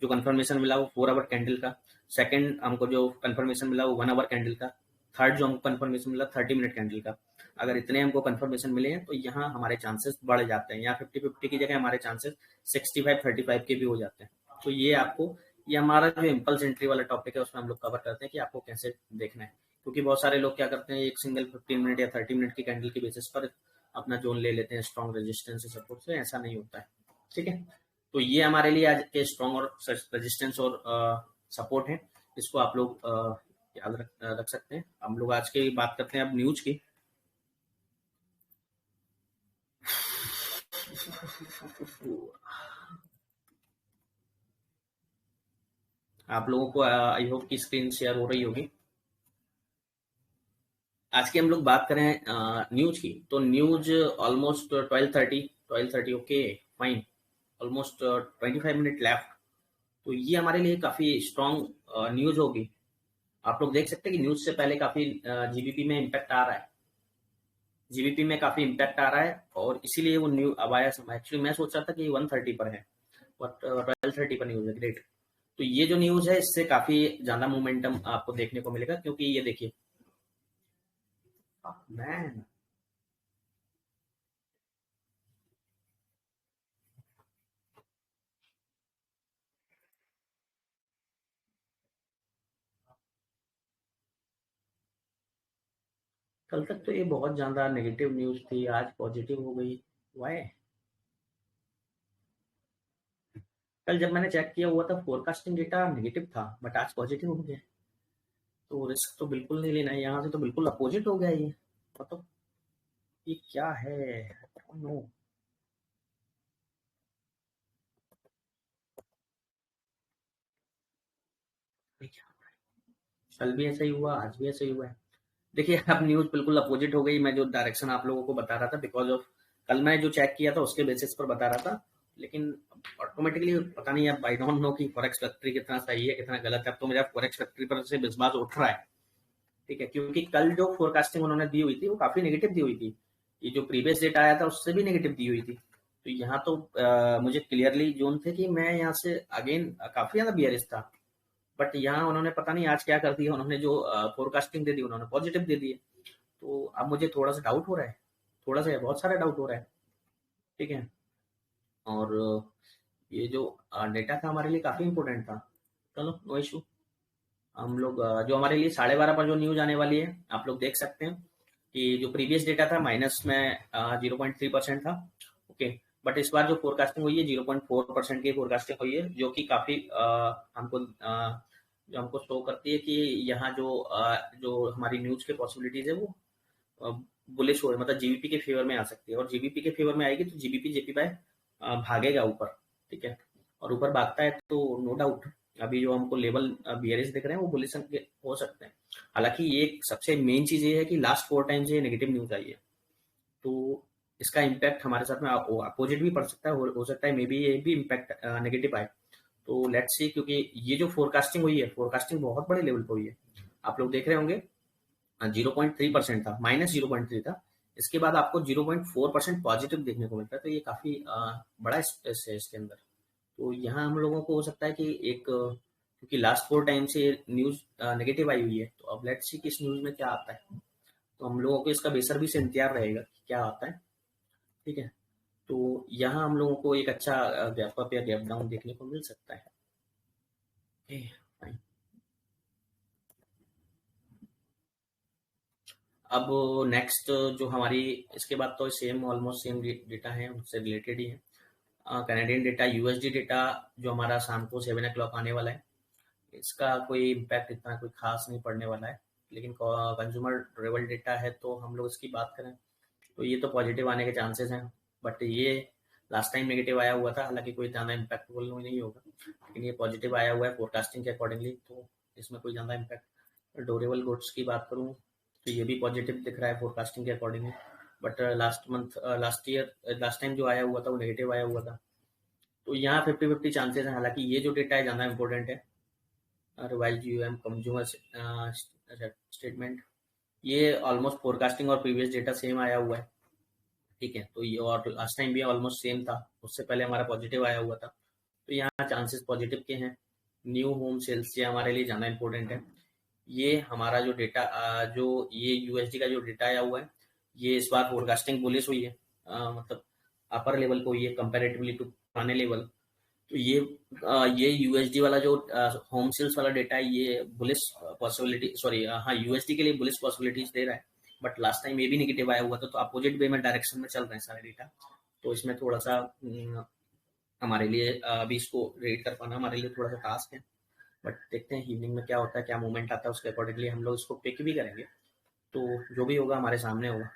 जो कंफर्मेशन मिला वो 4 आवर कैंडल का, सेकंड हमको जो कंफर्मेशन मिला वो 1 आवर कैंडल का, थर्ड जो हमको कंफर्मेशन मिला 30 मिनट कैंडल का। अगर इतने हमको कंफर्मेशन मिले हैं तो यहाँ हमारे चांसेस बढ़ जाते हैं, यहाँ 50-50 की जगह हमारे चांसेस 65-35 के भी हो जाते हैं। तो ये आपको, ये हमारा जो इम्पल्स एंट्री वाला टॉपिक है उसमें हम लोग कवर करते हैं कि आपको कैसे देखना है, क्योंकि बहुत सारे लोग क्या करते हैं, एक सिंगल 15 मिनट या 30 मिनट की कैंडल के बेसिस पर अपना जोन ले लेते हैं स्ट्रॉन्ग रेजिस्टेंस से सपोर्ट से, ऐसा नहीं होता है, ठीक है। तो ये हमारे लिए आज के स्ट्रॉन्ग और रेजिस्टेंस और सपोर्ट है, इसको आप लोग याद रख सकते हैं। हम लोग आज की बात करते हैं अब न्यूज की। आप लोगों को आई होप की स्क्रीन शेयर हो रही होगी। आज की हम लोग बात करें न्यूज की, तो news almost 12:30 okay fine, almost 25 minute left, तो ये हमारे लिए काफी स्ट्रॉन्ग न्यूज होगी। आप लोग देख सकते हैं कि न्यूज से पहले काफी जीबीपी में इम्पैक्ट आ रहा है, जीबीपी में काफी इम्पैक्ट आ रहा है, और इसीलिए वो न्यू अब आया समय। एक्चुअली मैं सोच रहा था कि 130 पर है, बट 1230 पर न्यूज है। ग्रेट। तो ये जो न्यूज है इससे काफी ज्यादा मोमेंटम आपको देखने को मिलेगा, क्योंकि ये देखिए मैन, कल तक तो ये बहुत ज्यादा नेगेटिव न्यूज थी, आज पॉजिटिव हो गई। वाई? कल जब मैंने चेक किया हुआ था फोरकास्टिंग डेटा नेगेटिव था, बट आज पॉजिटिव हो गया। तो रिस्क तो बिल्कुल नहीं लेना है, यहाँ से तो बिल्कुल अपोजिट हो गया ये। मतलब ये क्या है? नो। कल भी ऐसा ही हुआ, आज भी ऐसा ही हुआ है। देखिए अब न्यूज बिल्कुल अपोजिट हो गई। मैं जो डायरेक्शन आप लोगों को बता रहा था, बिकॉज ऑफ कल मैं जो चेक किया था उसके बेसिस पर बता रहा था, लेकिन ऑटोमेटिकली पता नहीं, अब आई डोंट नो कि फॉरेक्स फैक्ट्री कितना सही है कितना गलत है। अब तो मेरा फॉरेक्स फैक्ट्री पर से विश्वास उठ रहा है। ठीक है, क्योंकि कल जो फोरकास्टिंग उन्होंने दी हुई थी वो काफी नेगेटिव दी हुई थी। ये जो प्रीवियस डेटा आया था उससे भी नेगेटिव दी हुई थी। तो यहाँ तो मुझे क्लियरली जोन थे कि मैं यहाँ से अगेन काफी ज्यादा बियरिश था। बट यहाँ उन्होंने पता नहीं आज क्या कर दिया, उन्होंने जो फोरकास्टिंग दे दी उन्होंने पॉजिटिव दे दी है। तो अब मुझे थोड़ा सा डाउट हो रहा है, थोड़ा सा बहुत सारा डाउट हो रहा है। ठीक है। और ये जो डेटा था हमारे लिए काफी इंपॉर्टेंट था। चलो नो इशू। हम लोग जो हमारे लिए 12:30 पर जो न्यूज आने वाली है, आप लोग देख सकते हैं कि जो प्रीवियस डेटा था माइनस में 0.3% था। ओके। बट इस बार जो फोरकास्टिंग हुई है 0.4% की फोरकास्टिंग हुई है, जो कि काफी हमको जो हमको शो करती है कि यहाँ जो हमारी न्यूज के पॉसिबिलिटीज है वो बुलिश हो, मतलब जीबीपी के फेवर में आ सकती है। और जीबीपी के फेवर में आएगी तो जीबीपी जेपी बाय भागेगा ऊपर। ठीक है। और ऊपर भागता है तो नो डाउट अभी जो हमको लेवल बियरिश दिख रहे हैं वो बुलिश हो सकते हैं। हालांकि ये एक सबसे मेन चीज ये है कि लास्ट 4 टाइम से नेगेटिव न्यूज आई है, तो इसका इम्पैक्ट हमारे साथ में अपोजिट भी पड़ सकता है, हो सकता है मे बी ये भी इम्पैक्ट नेगेटिव आए। तो लेट्स सी, क्योंकि ये जो फोरकास्टिंग हुई है, फोरकास्टिंग बहुत बड़े लेवल पर हुई है। आप लोग देख रहे होंगे 0.3% था, -0.3 था। इसके बाद आपको 0.4% पॉजिटिव देखने को मिलता है, तो ये काफी बड़ा स्पेस है इसके अंदर। तो यहाँ हम लोगों को हो सकता है कि एक क्योंकि लास्ट 4 टाइम से न्यूज नेगेटिव आई हुई है, तो अब लेट्स सी कि इस न्यूज में क्या आता है। तो हम लोगों को इसका बेसब्री से इंतजार रहेगा कि क्या आता है। ठीक है। तो यहाँ हम लोगों को एक अच्छा गैप अप या गैप डाउन देखने को मिल सकता है। Okay, fine. अब नेक्स्ट जो हमारी, इसके बाद तो सेम ऑलमोस्ट सेम डेटा है, उससे रिलेटेड ही है। कैनेडियन डेटा, यूएसडी डेटा जो हमारा शाम को 7 o'clock आने वाला है। इसका कोई इम्पैक्ट इतना कोई खास नहीं पड़ने वाला है। लेकिन कंज्यूमर ड्यूरेबल डेटा है तो हम लोग इसकी बात करें तो ये तो पॉजिटिव आने के चांसेस हैं। बट ये लास्ट टाइम नेगेटिव आया हुआ था, हालांकि कोई ज़्यादा इम्पैक्टफुल नहीं होगा, लेकिन ये पॉजिटिव आया हुआ है फोरकास्टिंग के अकॉर्डिंगली, तो इसमें कोई ज़्यादा इम्पैक्ट। ड्यूरेबल गुड्स की बात करूँ तो ये भी पॉजिटिव दिख रहा है फोरकास्टिंग के अकॉर्डिंगली। बट लास्ट टाइम जो आया हुआ था वो नेगेटिव आया हुआ था। तो यहाँ 50-50 चांसेस हैं। हालांकि ये जो डेटा है ज़्यादा इंपॉर्टेंट है, रिवाइज यूएम कंज्यूमर स्टेटमेंट। ये ऑलमोस्ट फोरकास्टिंग और प्रीवियस डेटा सेम आया हुआ है। ठीक है। तो ये और लास्ट टाइम भी ऑलमोस्ट सेम था, उससे पहले हमारा पॉजिटिव आया हुआ था। तो यहाँ चांसेस पॉजिटिव के हैं। न्यू होम सेल्स ये हमारे लिए ज़्यादा इंपॉर्टेंट है। ये हमारा जो डेटा जो ये यूएसडी का जो डेटा आया हुआ है, ये इस बार फोरकास्टिंग बुलिश हुई है, मतलब अपर लेवल को हुई है कंपैरेटिवली टू पुराने लेवल। तो ये यूएसडी वाला जो होम सेल्स वाला डेटा है ये बुलिश पॉसिबिलिटी, सॉरी हाँ यूएसडी के लिए बुलिश पॉसिबिलिटीज दे रहा है। बट लास्ट टाइम ये भी नेगेटिव आया हुआ था, तो अपोजिट वे में डायरेक्शन में चल रहे हैं सारे डेटा। तो इसमें थोड़ा सा हमारे लिए अभी इसको रेट कर पाना हमारे लिए थोड़ा सा टास्क है। बट देखते हैं इवनिंग में क्या होता है, क्या मूवमेंट आता है, उसके अकॉर्डिंगली हम लोग इसको पिक भी करेंगे। तो जो भी होगा हमारे सामने होगा।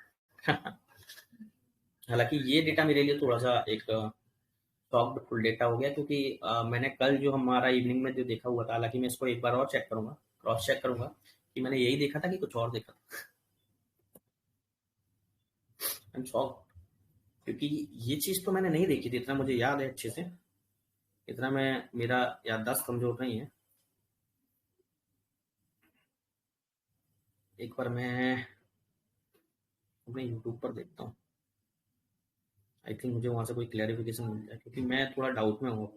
हालांकि ये डेटा मेरे लिए थोड़ा सा एक स्टॉक्ड फुल डेटा हो गया, क्योंकि मैंने कल जो हमारा इवनिंग में जो देखा हुआ था, हालांकि मैं इसको एक बार और चेक करूंगा, क्रॉस चेक करूंगा कि मैंने यही देखा था कि कुछ और देखा था। आई एम शॉक, क्योंकि ये चीज तो मैंने नहीं देखी थी, इतना मुझे याद है अच्छे से। इतना मैं, मेरा याददाश्त कमजोर नहीं है। एक बार मैं अपने यूट्यूब पर देखता हूँ, आई थिंक मुझे वहाँ से कोई क्लैरिफिकेशन मिल जाए, क्योंकि मैं थोड़ा डाउट में हूँ,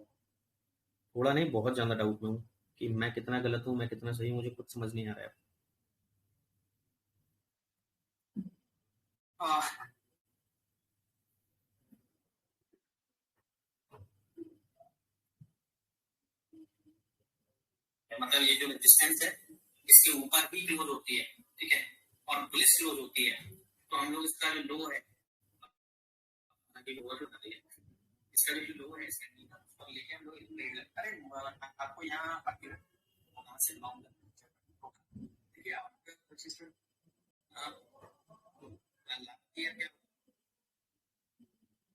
थोड़ा नहीं बहुत ज़्यादा डाउट में हूँ कि मैं कितना गलत हूँ, मैं कितना सही हूँ, मुझे कुछ समझ नहीं आ रहा है। मतलब ये जो रेजिस्टेंस है इसके ऊपर भी क्लोज होती है, ठीक है, और पुलिस क्लोज होती है, तो हम लोग इसका जो लो है, इसका जो लो है इसका लेके हम लोग अरे आपको यहाँ से ठीक है,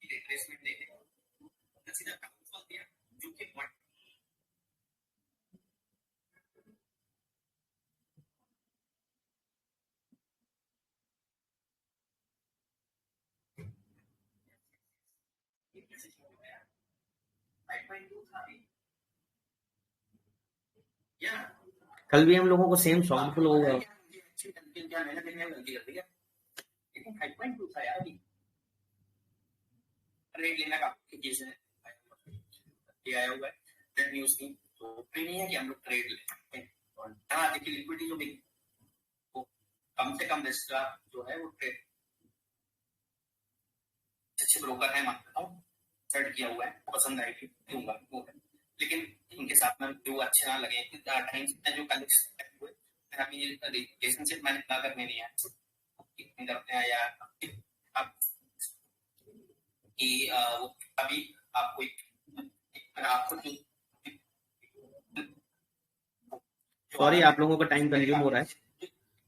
रिप्लेसमेंट देके सीधा काम दिया जो कि कल भी हम लोगों को सेम सॉन्ग फ्लो होगा। रेट लेना का चीज है, ये आया हुआ है ट्रेड न्यूज की, तो नहीं है कि हम लोग ट्रेड लें, और हाँ देखिए लिक्विडिटी जो भी कम से कम रिस्क का जो है वो ट्रेड अच्छे ब्रोकर है मानता हूँ, सेट किया हुआ है, पसंद आएगी दूंगा वो है, लेकिन उनके साथ में जो अच्छे ना लगे टाइम जो कलेक्शन हुए अभी रिलेशनशिप मैंने ना करने नहीं है करते हैं या आप कि वो अभी आपको आपको सॉरी आप लोगों का टाइम कंज्यूम हो रहा है,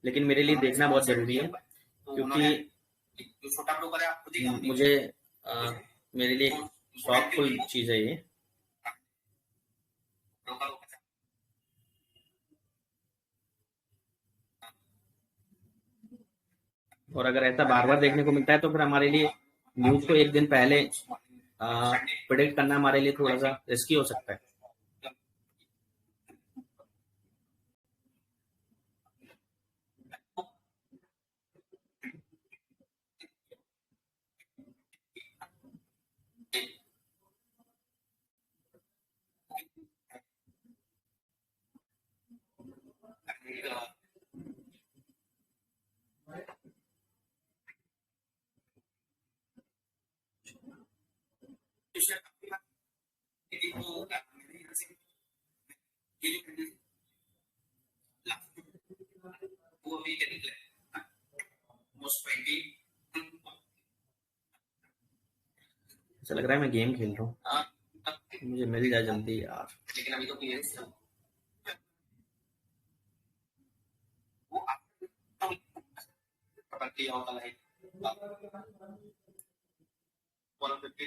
लेकिन मेरे लिए देखना बहुत जरूरी है, क्योंकि छोटा ब्रोकर है आपको मुझे मेरे लिए शॉकफुल चीज है ये। और अगर ऐसा बार बार देखने को मिलता है तो फिर हमारे लिए न्यूज को एक दिन पहले प्रेडिक्ट करना हमारे लिए थोड़ा सा रिस्की हो सकता है। ऐसा लग रहा है मैं गेम खेल रहा हूँ, मुझे मिल जाए जल्दी यार। लेकिन अभी तो वो प्रक्रिया होता है 150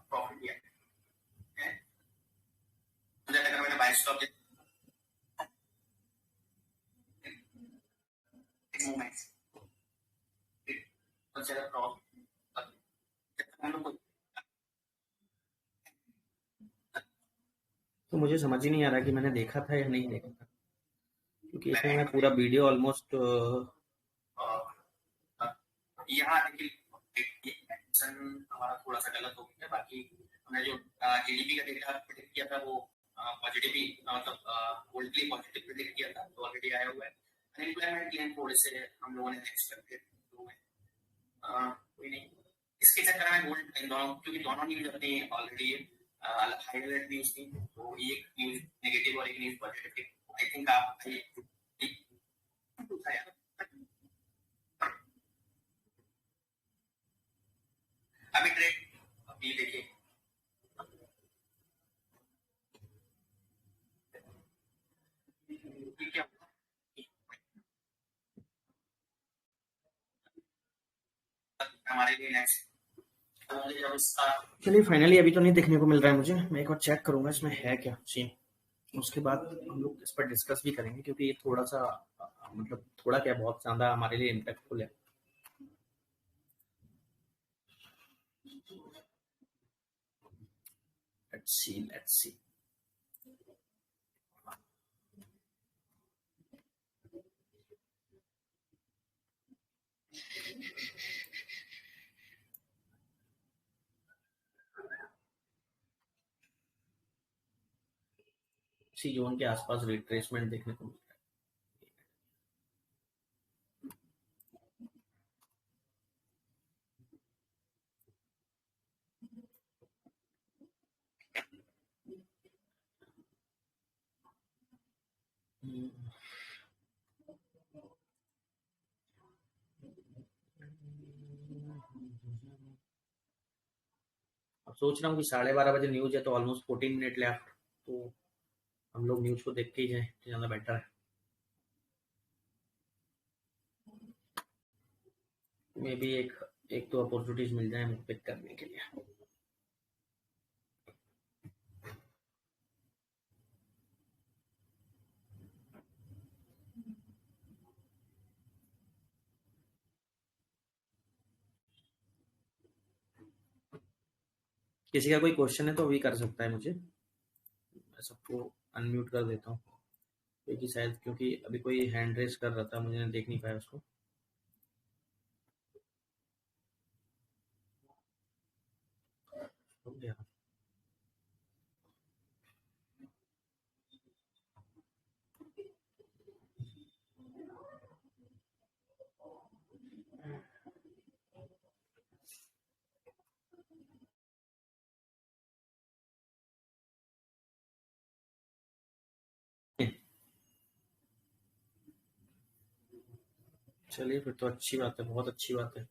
प्रॉफिट दिया है, मुझे अगर मैंने बाय स्टॉप मूवमेंट तो ज्यादा प्रॉफिट तो मुझे समझ ही नहीं आ रहा कि मैंने देखा था या नहीं देखा था, क्योंकि इसमें मैं पूरा वीडियो ऑलमोस्ट यहाँ हमारा थोड़ा सा गलत हो गया, बाकी हमने जो जीडीपी का डेटा प्रेडिक्ट किया था वो पॉजिटिव ही मतलब वोल्टली पॉजिटिव प्रेडिक्ट किया था, तो ऑलरेडी आया हुआ है। अनएम्प्लॉयमेंट क्लेम थोड़े से हम लोगों ने एक्सपेक्टेड हुए, कोई नहीं इसके चक्कर में गोल्ड इन दोनों, क्योंकि दोनों न्यूज अपनी ऑलरेडी हाईलाइट न्यूज थी, तो एक न्यूज नेगेटिव और एक न्यूज पॉजिटिव थी। आई थिंक आप अभी ट्रेड अभी देखिए क्या हमारे लिए नेक्स्ट, चलिए फाइनली अभी तो नहीं देखने को मिल रहा है मुझे, मैं एक बार चेक करूंगा इसमें है क्या सीन, उसके बाद हम लोग इस पर डिस्कस भी करेंगे, क्योंकि ये थोड़ा सा मतलब थोड़ा क्या बहुत ज्यादा हमारे लिए इम्पैक्टफुल है। let's see. सी जोन के आसपास रिट्रेसमेंट देखने को मिल रहा है। अब सोच रहा हूँ कि 12:30 बजे न्यूज है तो ऑलमोस्ट 14 मिनट लेफ्ट, तो हम लोग न्यूज को देख के ही जाए तो ज़्यादा बेटर है। मे भी एक तो अपॉर्चुनिटीज मिल जाए हमें पिक करने के लिए। किसी का कोई क्वेश्चन है तो अभी कर सकता है मुझे, मैं सबको अनम्यूट कर देता हूँ, क्योंकि शायद क्योंकि अभी कोई हैंड रेस कर रहा था, मुझे देख नहीं पाया उसको। हो गया। चलिए फिर तो अच्छी बात है, बहुत अच्छी बात है।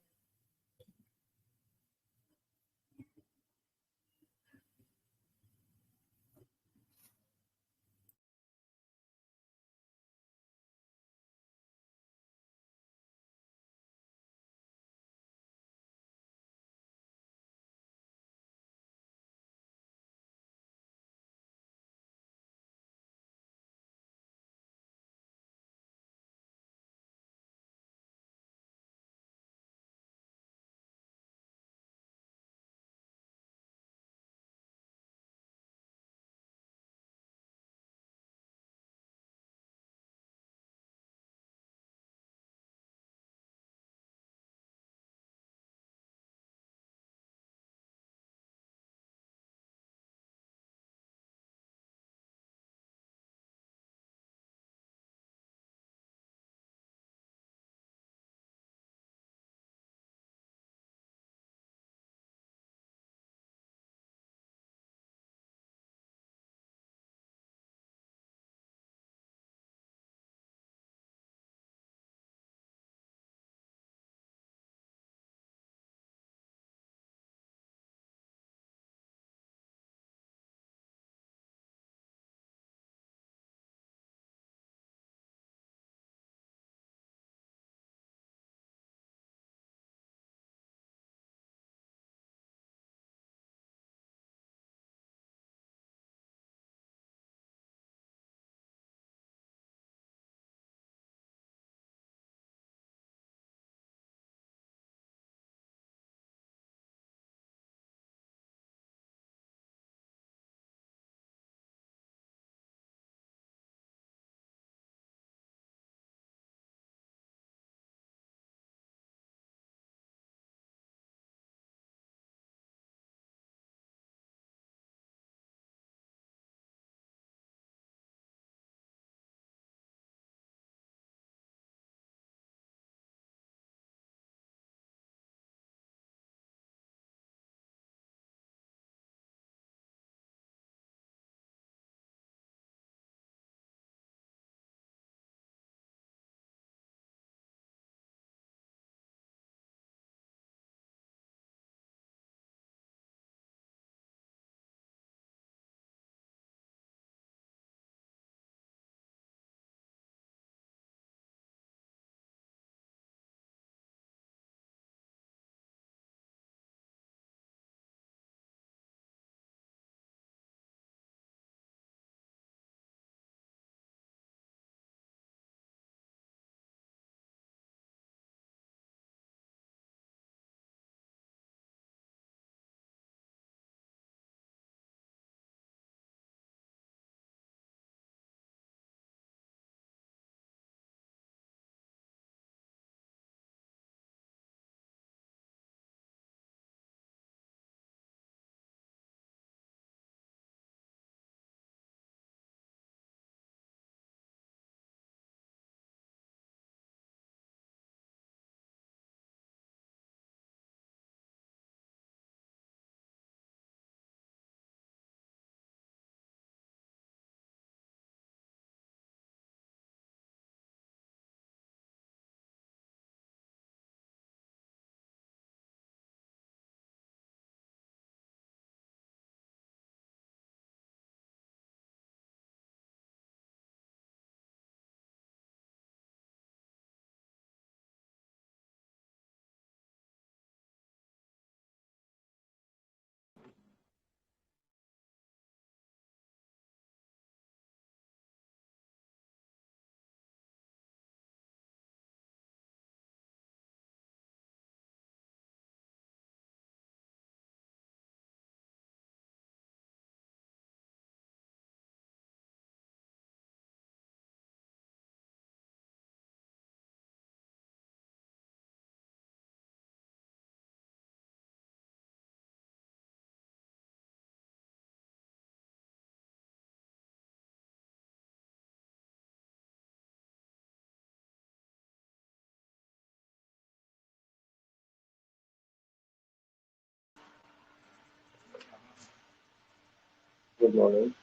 Good morning.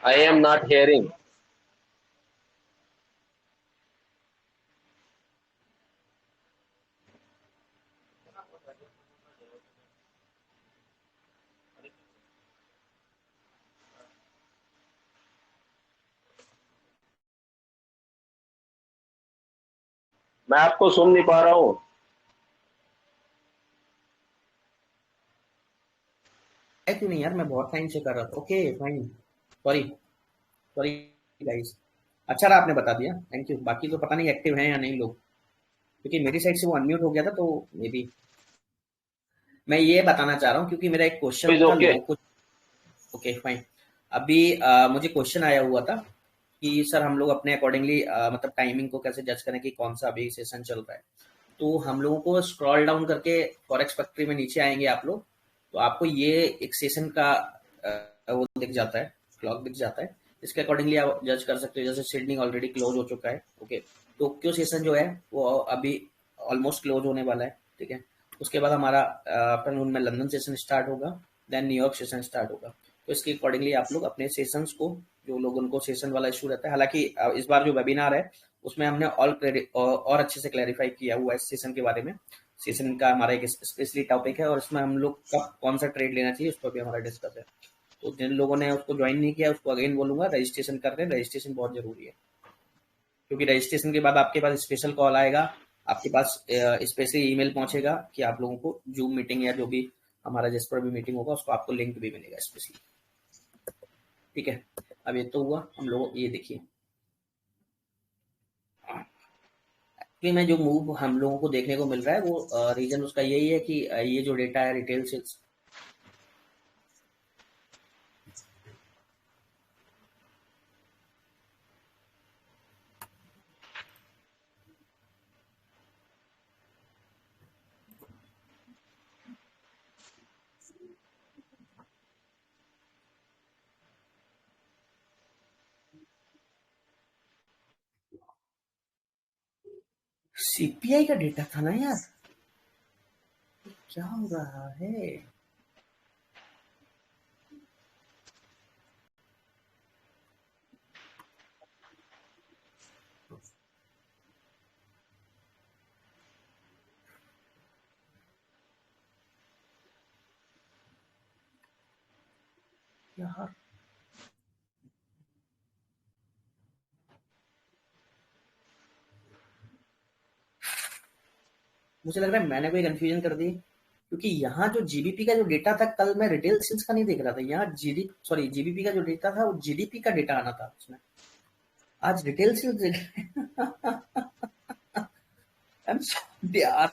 I am not hearing. मैं आपको सुन नहीं पा रहा हूँ। क्यों नहीं यार, मैं बहुत टाइम से कर रहा था। Okay fine, sorry sorry guys. अच्छा रहा आपने बता दिया, थैंक यू। बाकी तो पता नहीं एक्टिव हैं या नहीं लोग, क्योंकि मेरी साइड से वो अनम्यूट हो गया था, तो मे बी। मैं ये बताना चाह रहा हूँ क्योंकि मेरा एक क्वेश्चन इज था ओके। लोगों को। Okay fine. अभी मुझे क्वेश्चन आया हुआ था कि सर हम लोग अपने अकॉर्डिंगली मतलब टाइमिंग को कैसे जज करें कि कौन सा अभी सेशन चल रहा है। तो हम लोगों को स्क्रॉल डाउन करके फॉरेक्स फैक्ट्री में नीचे आएंगे आप लोग, तो आपको ये एक सेशन का वो दिख जाता है, क्लॉक दिख जाता है। इसके अकॉर्डिंगली आप जज कर सकते हो। जैसे सिडनी ऑलरेडी क्लोज हो चुका है, ओके। टोक्यो सेशन जो है वो अभी ऑलमोस्ट क्लोज होने वाला है, ठीक है। उसके बाद हमारा आफ्टरनून में लंदन सेशन स्टार्ट होगा, देन न्यूयॉर्क सेशन स्टार्ट होगा। तो इसके अकॉर्डिंगली आप लोग अपने सेशंस को, जो लोग उनको सेशन वाला इशू रहता है, हालांकि इस बार जो वेबिनार है उसमें हमने और अच्छे से क्लैरिफाई किया हुआ है इस सेशन के बारे में। सेशन का हमारा एक स्पेशली टॉपिक है और इसमें हम लोग कब कौन सा ट्रेड लेना चाहिए उस पर भी हमारा डिस्कस है। तो जिन लोगों ने उसको ज्वाइन नहीं किया उसको अगेन बोलूंगा, रजिस्ट्रेशन कर दें। रजिस्ट्रेशन बहुत जरूरी है, क्योंकि रजिस्ट्रेशन के बाद आपके पास स्पेशल कॉल आएगा, आपके पास स्पेशली ईमेल पहुंचेगा कि आप लोगों को जूम मीटिंग या जो भी हमारा जिस पर भी मीटिंग होगा उसको आपको लिंक भी मिलेगा स्पेशली, ठीक है। अब ये तो हुआ हम लोग, ये देखिए कि मैं जो मूव हम लोगों को देखने को मिल रहा है वो रीजन उसका यही है कि ये जो डेटा है रिटेल सेल्स। सीपीआई का डेटा था ना यार, क्या हो रहा है यार। मुझे लग रहा है मैंने कोई कंफ्यूजन कर दी, क्योंकि यहाँ जो जीबीपी का जो डेटा था, कल मैं रिटेल सेल्स का नहीं देख रहा था, यहाँ जीडी सॉरी जीबीपी का जो डेटा था वो जीडीपी का डेटा आना था उसमें। आज रिटेल सेल्स यार,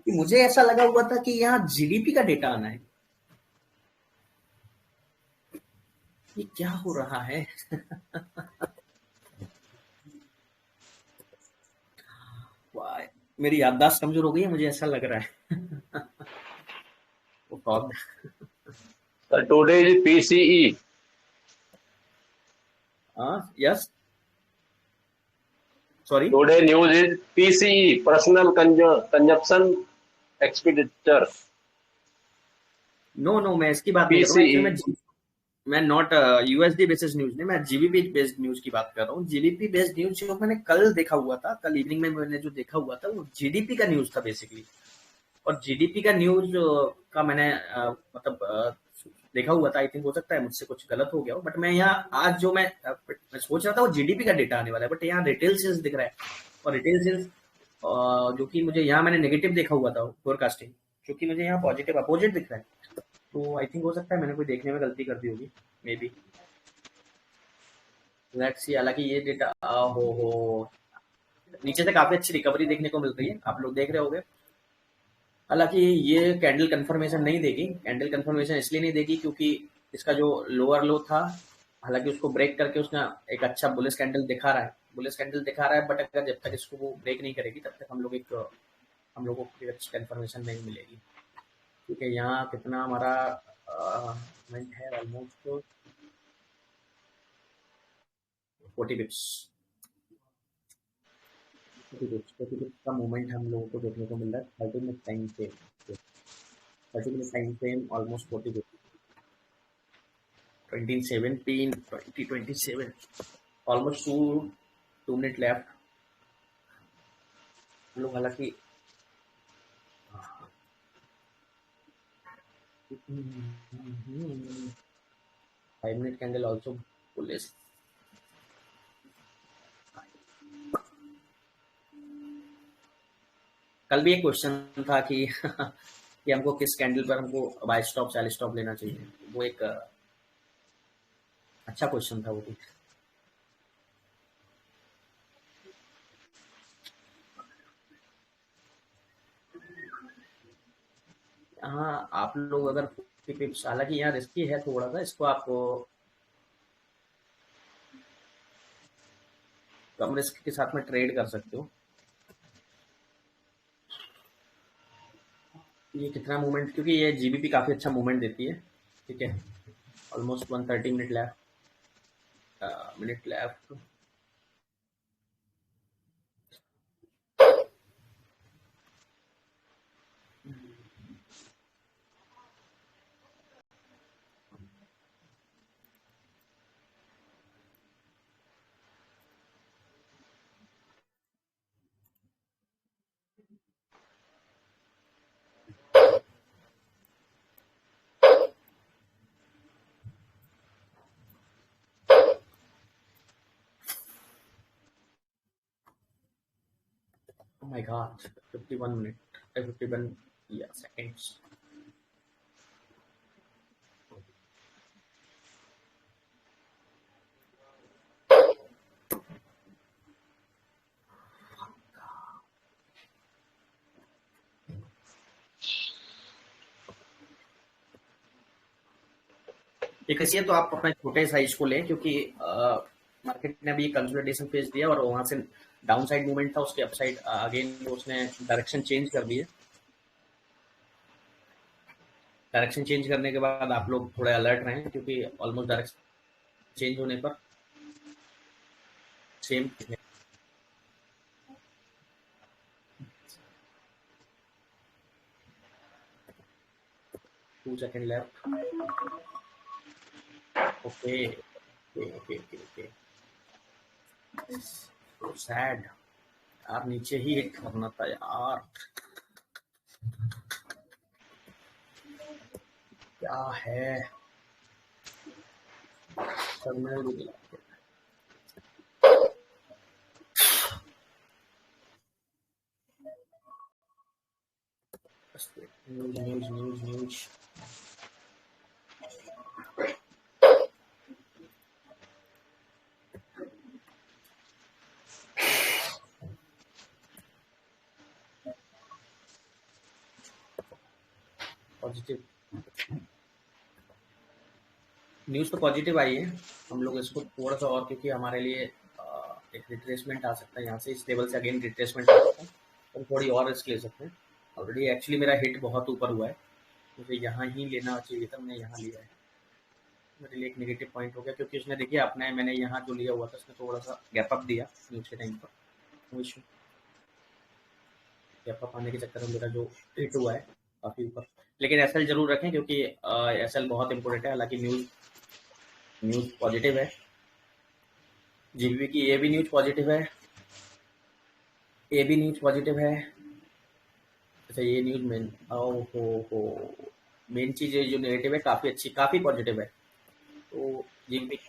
कि मुझे ऐसा लगा हुआ था कि यहाँ जीडीपी का डेटा आना है। ये क्या हो रहा है वाह, मेरी याददाश्त कमजोर हो गई है, मुझे ऐसा लग रहा है वो प्रॉब्लम। Today is PCE. हाँ yes, sorry. Today news is PCE, Personal Consumption Expenditure. No no, मैं इसकी बात नहीं कर रहा हूँ एक्चुअली। PCE. मैं नॉट यूएसडी बेस्ड न्यूज नहीं, मैं जीबीपी बेस्ड न्यूज की बात कर रहा हूँ। जीबीपी बेस्ड न्यूज जो मैंने कल देखा हुआ था, कल इवनिंग में मैंने जो देखा हुआ था वो जीडीपी का न्यूज था बेसिकली। और जीडीपी का न्यूज का मैंने मतलब देखा हुआ था। आई थिंक हो सकता है मुझसे कुछ गलत हो गया हो, बट मैं यहाँ आज जो मैं सोच रहा था वो जीडीपी का डेटा आने वाला है, बट यहाँ रिटेल सेल्स दिख रहा है। और रिटेल सेल्स जो कि मुझे यहाँ मैंने नेगेटिव देखा हुआ था फोरकास्टिंग, जो कि मुझे यहाँ पॉजिटिव अपोजिट दिख रहा है। तो आई थिंक हो सकता है मैंने कोई देखने में गलती कर दी होगी, मे बी। Let's see. हालांकि ये डेटा हो नीचे से काफी अच्छी रिकवरी देखने को मिल रही है, आप लोग देख रहे होंगे। हालांकि ये कैंडल कंफर्मेशन नहीं देगी। कैंडल कंफर्मेशन इसलिए नहीं देगी क्योंकि इसका जो लोअर लो था, हालांकि उसको ब्रेक करके उसने एक अच्छा बुलिश कैंडल दिखा रहा है, बुलिश कैंडल दिखा रहा है। बट अगर जब तक इसको वो ब्रेक नहीं करेगी तब तक हम लोगों को अच्छी कंफर्मेशन नहीं मिलेगी। क्योंकि यहाँ कितना हमारा मिनट है, ऑलमोस्ट 40 बिप्स। 46 का मूवमेंट हम लोगों को देखने को मिल रहा है 30 minute time frame, 30 minute time frame almost 40 2017 2027 almost 2 minute left. हम लोग हालांकि 5 मिनट कैंडल ऑल्सो बुलिश। कल भी एक क्वेश्चन था कि कि हमको किस कैंडल पर हमको बाय स्टॉप सेल स्टॉप लेना चाहिए, वो एक अच्छा क्वेश्चन था वो भी। हाँ आप लोग अगर 50 पिप्स, हालांकि यहाँ रिस्की है थोड़ा सा, इसको आप कम रिस्क के साथ में ट्रेड कर सकते हो। ये कितना मूवमेंट, क्योंकि ये जीबीपी काफी अच्छा मूवमेंट देती है, ठीक है। Almost 130 minute left. Oh my god, 51 minute, 51 yeah, seconds. एक ऐसी है तो आप अपना छोटे साइज को लें, क्योंकि मार्केट ने अभी कंसोलिडेशन फेज दिया और वहां से डाउन साइड मूवमेंट था, उसके अपसाइड अगेन उसने डायरेक्शन चेंज कर दी है। डायरेक्शन चेंज करने के बाद आप लोग थोड़े अलर्ट रहें, क्योंकि ऑलमोस्ट डायरेक्शन चेंज होने पर same 2 second left. Okay okay okay okay okay, तो सैड यार, नीचे ही हिट करना था यार, क्या है। टर्मिनल भी मिला news news news news. Positive news तो पॉजिटिव आई है। हम लोग इसको थोड़ा सा और, क्योंकि हमारे लिए एक रिट्रेसमेंट आ सकता है यहाँ से, इस लेवल से अगेन रिट्रेसमेंट आ सकता है, तो थोड़ी और रिस्क ले सकते हैं। ऑलरेडी एक्चुअली मेरा हिट बहुत ऊपर हुआ है, मुझे यहाँ ही लेना चाहिए था, मैंने यहाँ लिया है। मेरे लिए एक नेगेटिव पॉइंट हो गया, क्योंकि उसने देखिए अपने, मैंने यहाँ जो लिया हुआ था उसने थोड़ा सा गैप अप दिया न्यूज़ के टाइम पर, नो इशू। गैप अप आने के चक्कर में मेरा जो हिट हुआ है काफ़ी ऊपर। लेकिन एसएल जरूर रखें, क्योंकि एसएल बहुत इंपॉर्टेंट है। हालांकि न्यूज़ न्यूज़ पॉजिटिव है, जीबीपी की ये भी न्यूज़ पॉजिटिव है, ये भी न्यूज़ पॉजिटिव है। अच्छा ये न्यूज़ मेन हो मेन चीज़ जो नेगेटिव है काफ़ी अच्छी, काफ़ी पॉजिटिव है, तो जीबीपी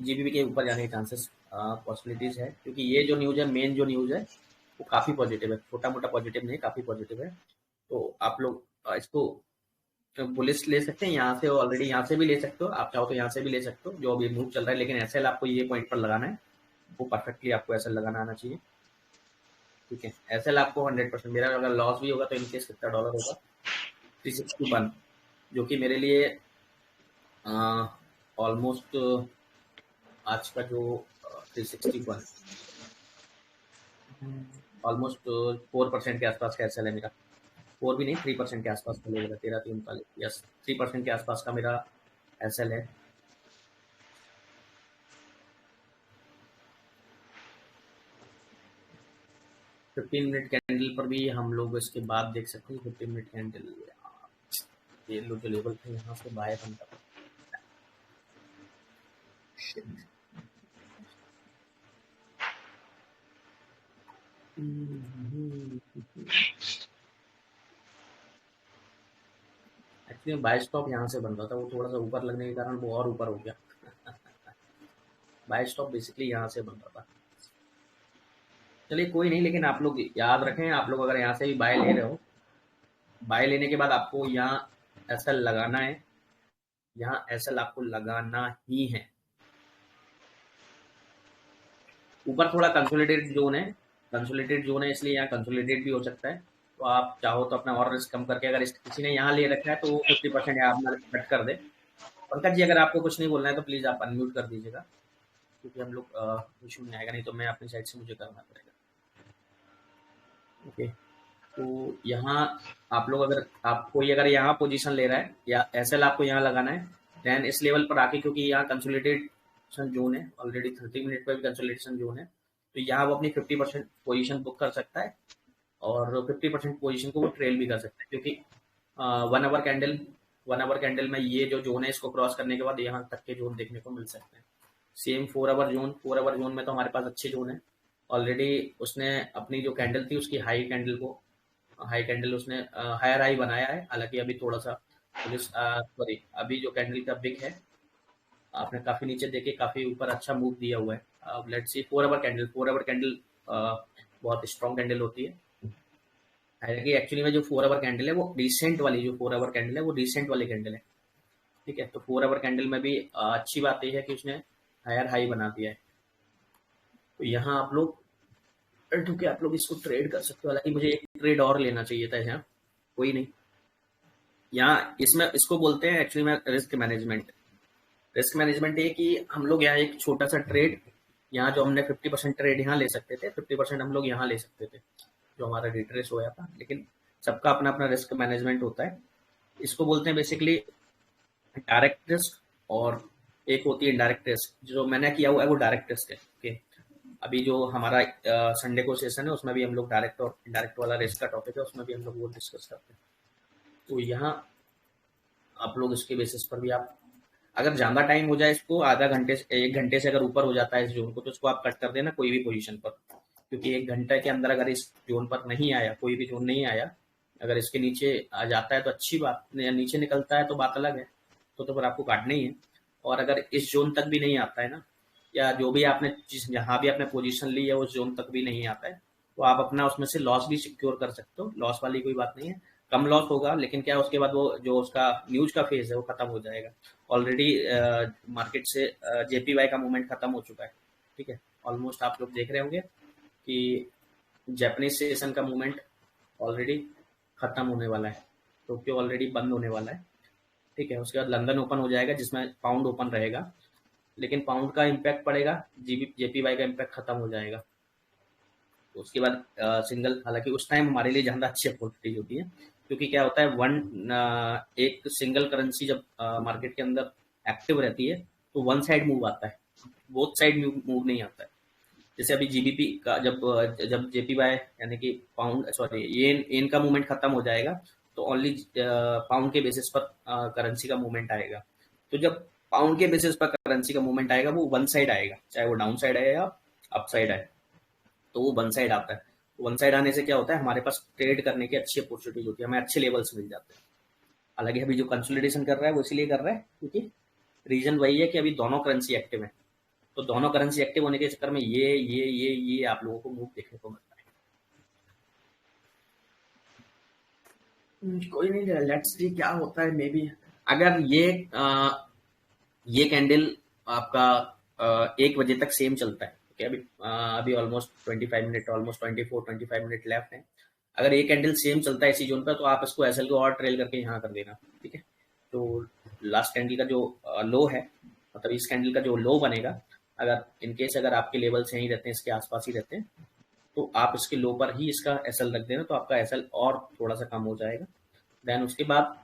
जीबीपी के ऊपर जाने के चांसेस पॉसिबिलिटीज़ है, क्योंकि ये जो न्यूज़ है, मेन जो न्यूज़ है वो काफ़ी पॉजिटिव है, छोटा मोटा पॉजिटिव नहीं, काफ़ी पॉजिटिव है। तो आप लोग इसको बुलिश ले सकते हैं यहाँ से, ऑलरेडी यहाँ से भी ले सकते हो, आप चाहो तो यहाँ से भी ले सकते हो, जो अभी मूव चल रहा है। लेकिन एसएल आपको ये पॉइंट पर लगाना है, वो परफेक्टली आपको एसएल लगाना आना चाहिए, ठीक है। एसएल आपको 100%, मेरा अगर लॉस भी होगा तो इनकेस कितना डॉलर होगा, 361, जो कि मेरे लिए ऑलमोस्ट आज का जो 361 ऑलमोस्ट 4% के आसपास का एसएल है मेरा। 4 भी नहीं, 3% के आसपास का लेगा, 13 यस 3% के आसपास का मेरा एसएल है। 15 मिनट कैंडल पर भी हम लोग इसके बाद देख सकते हैं 15 मिनट कैंडल, ये लो जो लेवल थे यहाँ से बाय बनता था। एक्चुअली बाय स्टॉप यहाँ से बन रहा था, वो थोड़ा सा ऊपर लगने के कारण वो और ऊपर हो गया। बाय स्टॉप बेसिकली यहाँ से बन रहा था। चलिए कोई नहीं, लेकिन आप लोग याद रखें, आप लोग अगर यहाँ से भी बाय ले रहे हो, बाय लेने के बाद आपको यहाँ एसएल लगाना है, यहाँ एसएल आपको लगाना ही है। ऊपर थोड़ा कंसोलिडेटेड जोन है इसलिए यहाँ कंसोलिडेट भी हो सकता है। तो आप चाहो तो अपना और रिस्क कम करके, अगर किसी ने यहाँ ले रखा है तो 50% यहाँ अपना कट कर दे। पंकज जी, अगर आपको कुछ नहीं बोलना है तो प्लीज आप अनम्यूट कर दीजिएगा, क्योंकि हम लोग इशू नहीं आएगा, नहीं तो मैं अपनी साइड से मुझे करना पड़ेगा। ओके, तो यहाँ आप लोग अगर यहाँ पोजीशन ले रहा है या एसएल आपको यहाँ लगाना है, देन इस लेवल पर आके, क्योंकि यहाँ कंसोलिडेशन जोन है ऑलरेडी, 30 मिनट पर भी कंसोलिडेशन जोन है, तो यहाँ वो अपनी 50% पोजीशन बुक कर सकता है और 50% पोजीशन को वो ट्रेल भी कर सकता है, क्योंकि 1 आवर कैंडल में ये जो जोन है इसको क्रॉस करने के बाद यहाँ तक के जोन देखने को मिल सकते हैं। सेम 4 आवर जोन में तो हमारे पास अच्छे जोन है ऑलरेडी। उसने अपनी जो कैंडल थी उसकी हाई कैंडल उसने हायर हाई बनाया है, हालांकि अभी थोड़ा सा सॉरी, अभी जो कैंडल का बिग है आपने काफी नीचे देखे, काफी ऊपर अच्छा मूव दिया हुआ है। अब लेट्स सी 4 आवर कैंडल बहुत स्ट्रॉन्ग कैंडल होती है, हालांकि एक्चुअली में जो 4 आवर कैंडल है वो रिसेंट वाली, जो 4 आवर कैंडल है वो रिसेंट वाली कैंडल है, ठीक है। तो 4 आवर कैंडल में भी अच्छी बात यह है कि उसने हायर हाई बना दिया है। तो यहाँ आप लोग इसको ट्रेड कर सकते हो, हालांकि मुझे एक ट्रेड और लेना चाहिए था यहाँ, कोई नहीं। यहाँ इसमें इसको बोलते हैं एक्चुअली में रिस्क मैनेजमेंट ये कि हम लोग यहाँ एक छोटा सा ट्रेड, यहाँ जो हमने 50% ट्रेड यहाँ ले सकते थे, 50% हम लोग यहाँ ले सकते थे जो हमारा रिट्रेस होया था, लेकिन सबका अपना अपना रिस्क मैनेजमेंट होता है। इसको बोलते हैं बेसिकली डायरेक्ट रिस्क, और एक होती है इनडायरेक्ट रिस्क। जो मैंने किया हुआ है वो डायरेक्ट रिस्क है। ओके, अभी जो हमारा संडे को सेशन है उसमें भी हम लोग डायरेक्ट और इनडायरेक्ट वाला रिस्क का टॉपिक है, उसमें भी हम लोग वो डिस्कस करते हैं। तो यहाँ आप लोग इसके बेसिस पर भी आप अगर ज्यादा टाइम हो जाए, इसको आधा घंटे से 1 घंटे से अगर ऊपर हो जाता है इस जोन को, तो इसको आप कट कर देना कोई भी पोजीशन पर, क्योंकि 1 घंटे के अंदर अगर इस जोन पर नहीं आया, कोई भी जोन नहीं आया, अगर इसके नीचे आ जाता है तो अच्छी बात, नीचे निकलता है तो बात अलग है, तो फिर आपको काटना ही है। और अगर इस जोन तक भी नहीं आता है ना, या जो भी आपने जहां भी आपने पोजीशन ली है उस जोन तक भी नहीं आता है, तो आप अपना उसमें से लॉस भी सिक्योर कर सकते हो। लॉस वाली कोई बात नहीं है, कम लॉस होगा, लेकिन क्या उसके बाद वो जो उसका न्यूज का फेज है वो खत्म हो जाएगा। ऑलरेडी मार्केट से जेपीवाई का मूवमेंट खत्म हो चुका है, ठीक है। ऑलमोस्ट आप लोग देख रहे होंगे कि जापानीज सेशन का मूवमेंट ऑलरेडी खत्म होने वाला है, टोक्यो ऑलरेडी बंद होने वाला है, ठीक है। उसके बाद लंदन ओपन हो जाएगा जिसमें पाउंड ओपन रहेगा, लेकिन पाउंड का इम्पैक्ट पड़ेगा, जेपीवाई का इम्पैक्ट खत्म हो जाएगा। तो उसके बाद सिंगल, हालांकि उस टाइम हमारे लिए ज्यादा अच्छी अपॉर्चुनिटी होती है, क्योंकि क्या होता है एक सिंगल करेंसी जब मार्केट के अंदर एक्टिव रहती है तो वन साइड मूव आता है, बोथ साइड मूव नहीं आता है। जैसे अभी जीबीपी का जब जेपीवाई यानी कि पाउंड सॉरी येन का मूवमेंट खत्म हो जाएगा, तो ओनली पाउंड के बेसिस पर करेंसी का मूवमेंट आएगा। तो जब पाउंड के बेसिस पर करेंसी का मूवमेंट आएगा वो वन साइड आएगा, चाहे वो डाउन साइड आए या अप साइड आए, तो वो वन साइड आता है। वन साइड आने से क्या होता है, हमारे पास ट्रेड करने की अच्छी अपॉर्चुनिटी होती है, हमें अच्छे लेवल्स मिल जाते हैं। हालांकि अभी जो कंसोलिडेशन कर रहा है वो इसलिए कर रहा है क्योंकि रीजन वही है कि अभी दोनों करेंसी एक्टिव है, तो दोनों करेंसी एक्टिव होने के चक्कर में ये आप लोगों को मूव देखने को मिलता है। कोई नहीं, लेट्स सी क्या होता है। मे बी अगर ये कैंडल आपका 1 बजे तक सेम चलता है, ठीक है। अभी almost 25 minute, almost 25 minute left है। अगर ये कैंडल सेम चलता है इसी जोन पर, तो आप इसको एसएल को और ट्रेल करके यहाँ कर देना, ठीक है। तो लास्ट कैंडल का जो लो है, मतलब इस कैंडल का जो लो बनेगा, अगर इनकेस अगर आपके लेवल्स यहीं रहते हैं, इसके आसपास ही रहते हैं, तो आप इसके लो पर ही इसका एसएल रख देना, तो आपका एसएल और थोड़ा सा कम हो जाएगा। देन उसके बाद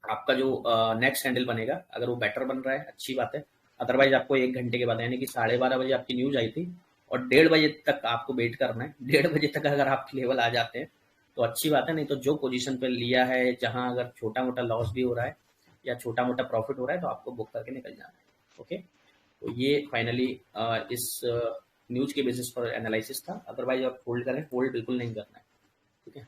आपका जो नेक्स्ट कैंडल बनेगा, अगर वो बेटर बन रहा है अच्छी बात है, अदरवाइज आपको 1 घंटे के बाद यानी कि 12:30 बजे आपकी न्यूज आई थी और 1:30 बजे तक आपको वेट करना है। 1:30 बजे तक अगर आपके लेवल आ जाते हैं तो अच्छी बात है, नहीं तो जो पोजीशन पे लिया है, जहां अगर छोटा मोटा लॉस भी हो रहा है या छोटा मोटा प्रॉफिट हो रहा है, तो आपको बुक करके निकल जाना है। ओके, तो ये फाइनली इस न्यूज के बेसिस पर एनालिसिस था। अदरवाइज आप होल्ड करें, होल्ड बिल्कुल नहीं करना है। ठीक है,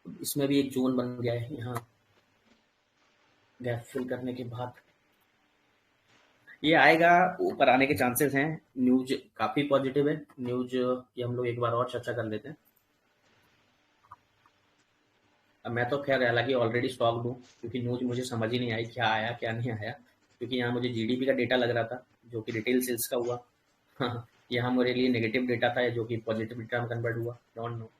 इसमें भी एक जोन बन गया है यहाँ, गैप फिल करने के बाद ये आएगा, ऊपर आने के चांसेस हैं। न्यूज काफी पॉजिटिव है, न्यूज की हम लोग एक बार और चर्चा कर लेते हैं। अब मैं तो खैर हालांकि ऑलरेडी स्टॉक हूँ, क्योंकि न्यूज मुझे समझ ही नहीं आई क्या आया क्या नहीं आया, क्योंकि यहाँ मुझे जीडीपी का डेटा लग रहा था जो कि रिटेल सेल्स का हुआ। हाँ, यहाँ मेरे लिए नेगेटिव डेटा था जो कि पॉजिटिव डेटा में कन्वर्ट हुआ। डोंट नो,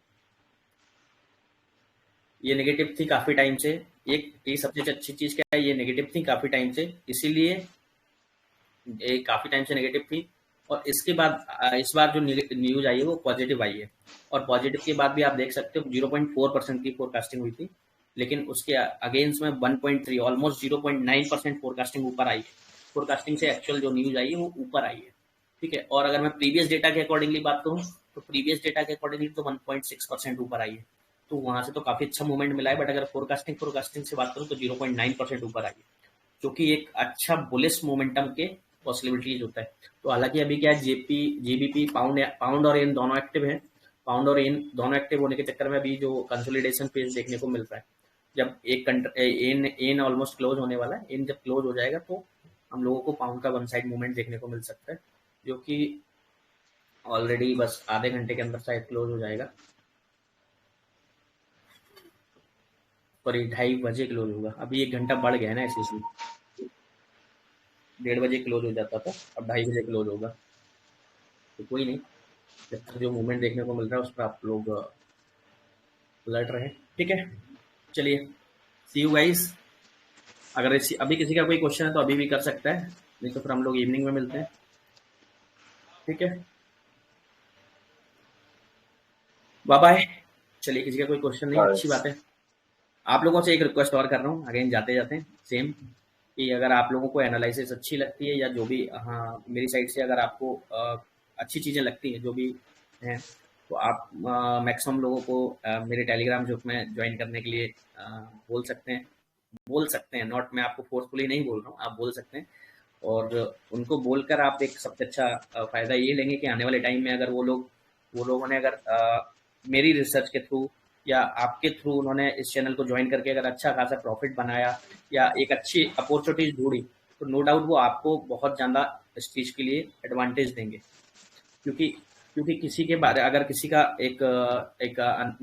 ये नेगेटिव थी काफी टाइम से। एक ये सबसे अच्छी चीज क्या है, ये नेगेटिव थी काफी टाइम से, इसीलिए ये काफी टाइम से नेगेटिव थी। और इसके बाद इस बार जो न्यूज आई है वो पॉजिटिव आई है, और पॉजिटिव के बाद भी आप देख सकते हो 0.4% की फोरकास्टिंग हुई थी, लेकिन उसके अगेंस्ट में 1.3 ऑलमोस्ट 0.9% फोरकास्टिंग ऊपर आई है। फोरकास्टिंग से एक्चुअल जो न्यूज आई है वो ऊपर आई है। ठीक है, और अगर मैं प्रीवियस डेटा के अकॉर्डिंगली बात करूँ तो प्रीवियस डेटा के अकॉर्डिंगली तो 1.6% ऊपर आई है, तो वहां से तो काफी अच्छा मूवमेंट मिला है। बट अगर फोरकास्टिंग से बात करूँ तो 0.9% ऊपर आई है, जो कि एक अच्छा बुलिश मोमेंटम के पॉसिबिलिटीज होता है। तो हालांकि अभी क्या है, जीबीपी पाउंड और येन दोनों एक्टिव है। पाउंड और येन दोनों एक्टिव होने के चक्कर में अभी जो कंसोलिडेशन फेज देखने को मिल रहा है, जब एक येन ऑलमोस्ट क्लोज होने वाला है, येन जब क्लोज हो जाएगा तो हम लोगों को पाउंड का वन साइड मूवमेंट देखने को मिल सकता है, जो कि ऑलरेडी बस आधे घंटे के अंदर शायद क्लोज हो जाएगा। और 2:30 बजे क्लोज होगा। अभी 1 घंटा बढ़ गया है ना एसएससी, 1:30 बजे क्लोज हो जाता था, अब 2:30 बजे क्लोज होगा। तो कोई नहीं, जब तक जो मूवमेंट देखने को मिल रहा है उस पर आप लोग अलर्ट रहे। ठीक है, चलिए, सी यू गाइस। अगर अभी किसी का कोई क्वेश्चन है तो अभी भी कर सकता है, नहीं तो फिर हम लोग इवनिंग में मिलते हैं। ठीक है, बाय बाय। चलिए, किसी का कोई क्वेश्चन नहीं, अच्छी बात है। आप लोगों से एक रिक्वेस्ट और कर रहा हूँ अगेन जाते जाते सेम, कि अगर आप लोगों को एनालिसिस अच्छी लगती है या जो भी, हाँ मेरी साइड से अगर आपको अच्छी चीज़ें लगती हैं जो भी हैं, तो आप मैक्सिमम लोगों को मेरे टेलीग्राम ग्रुप में ज्वाइन करने के लिए बोल सकते हैं। नॉट, मैं आपको फोर्सफुली नहीं बोल रहा हूँ, आप बोल सकते हैं। और उनको बोलकर आप एक सबसे अच्छा फ़ायदा ये लेंगे कि आने वाले टाइम में अगर वो लोगों ने अगर मेरी रिसर्च के थ्रू या आपके थ्रू उन्होंने इस चैनल को ज्वाइन करके अगर अच्छा खासा प्रॉफिट बनाया या एक अच्छी अपॉर्चुनिटीज ढूंढी, तो नो डाउट वो आपको बहुत ज़्यादा इस चीज़ के लिए एडवांटेज देंगे। क्योंकि क्योंकि किसी के बारे, अगर किसी का एक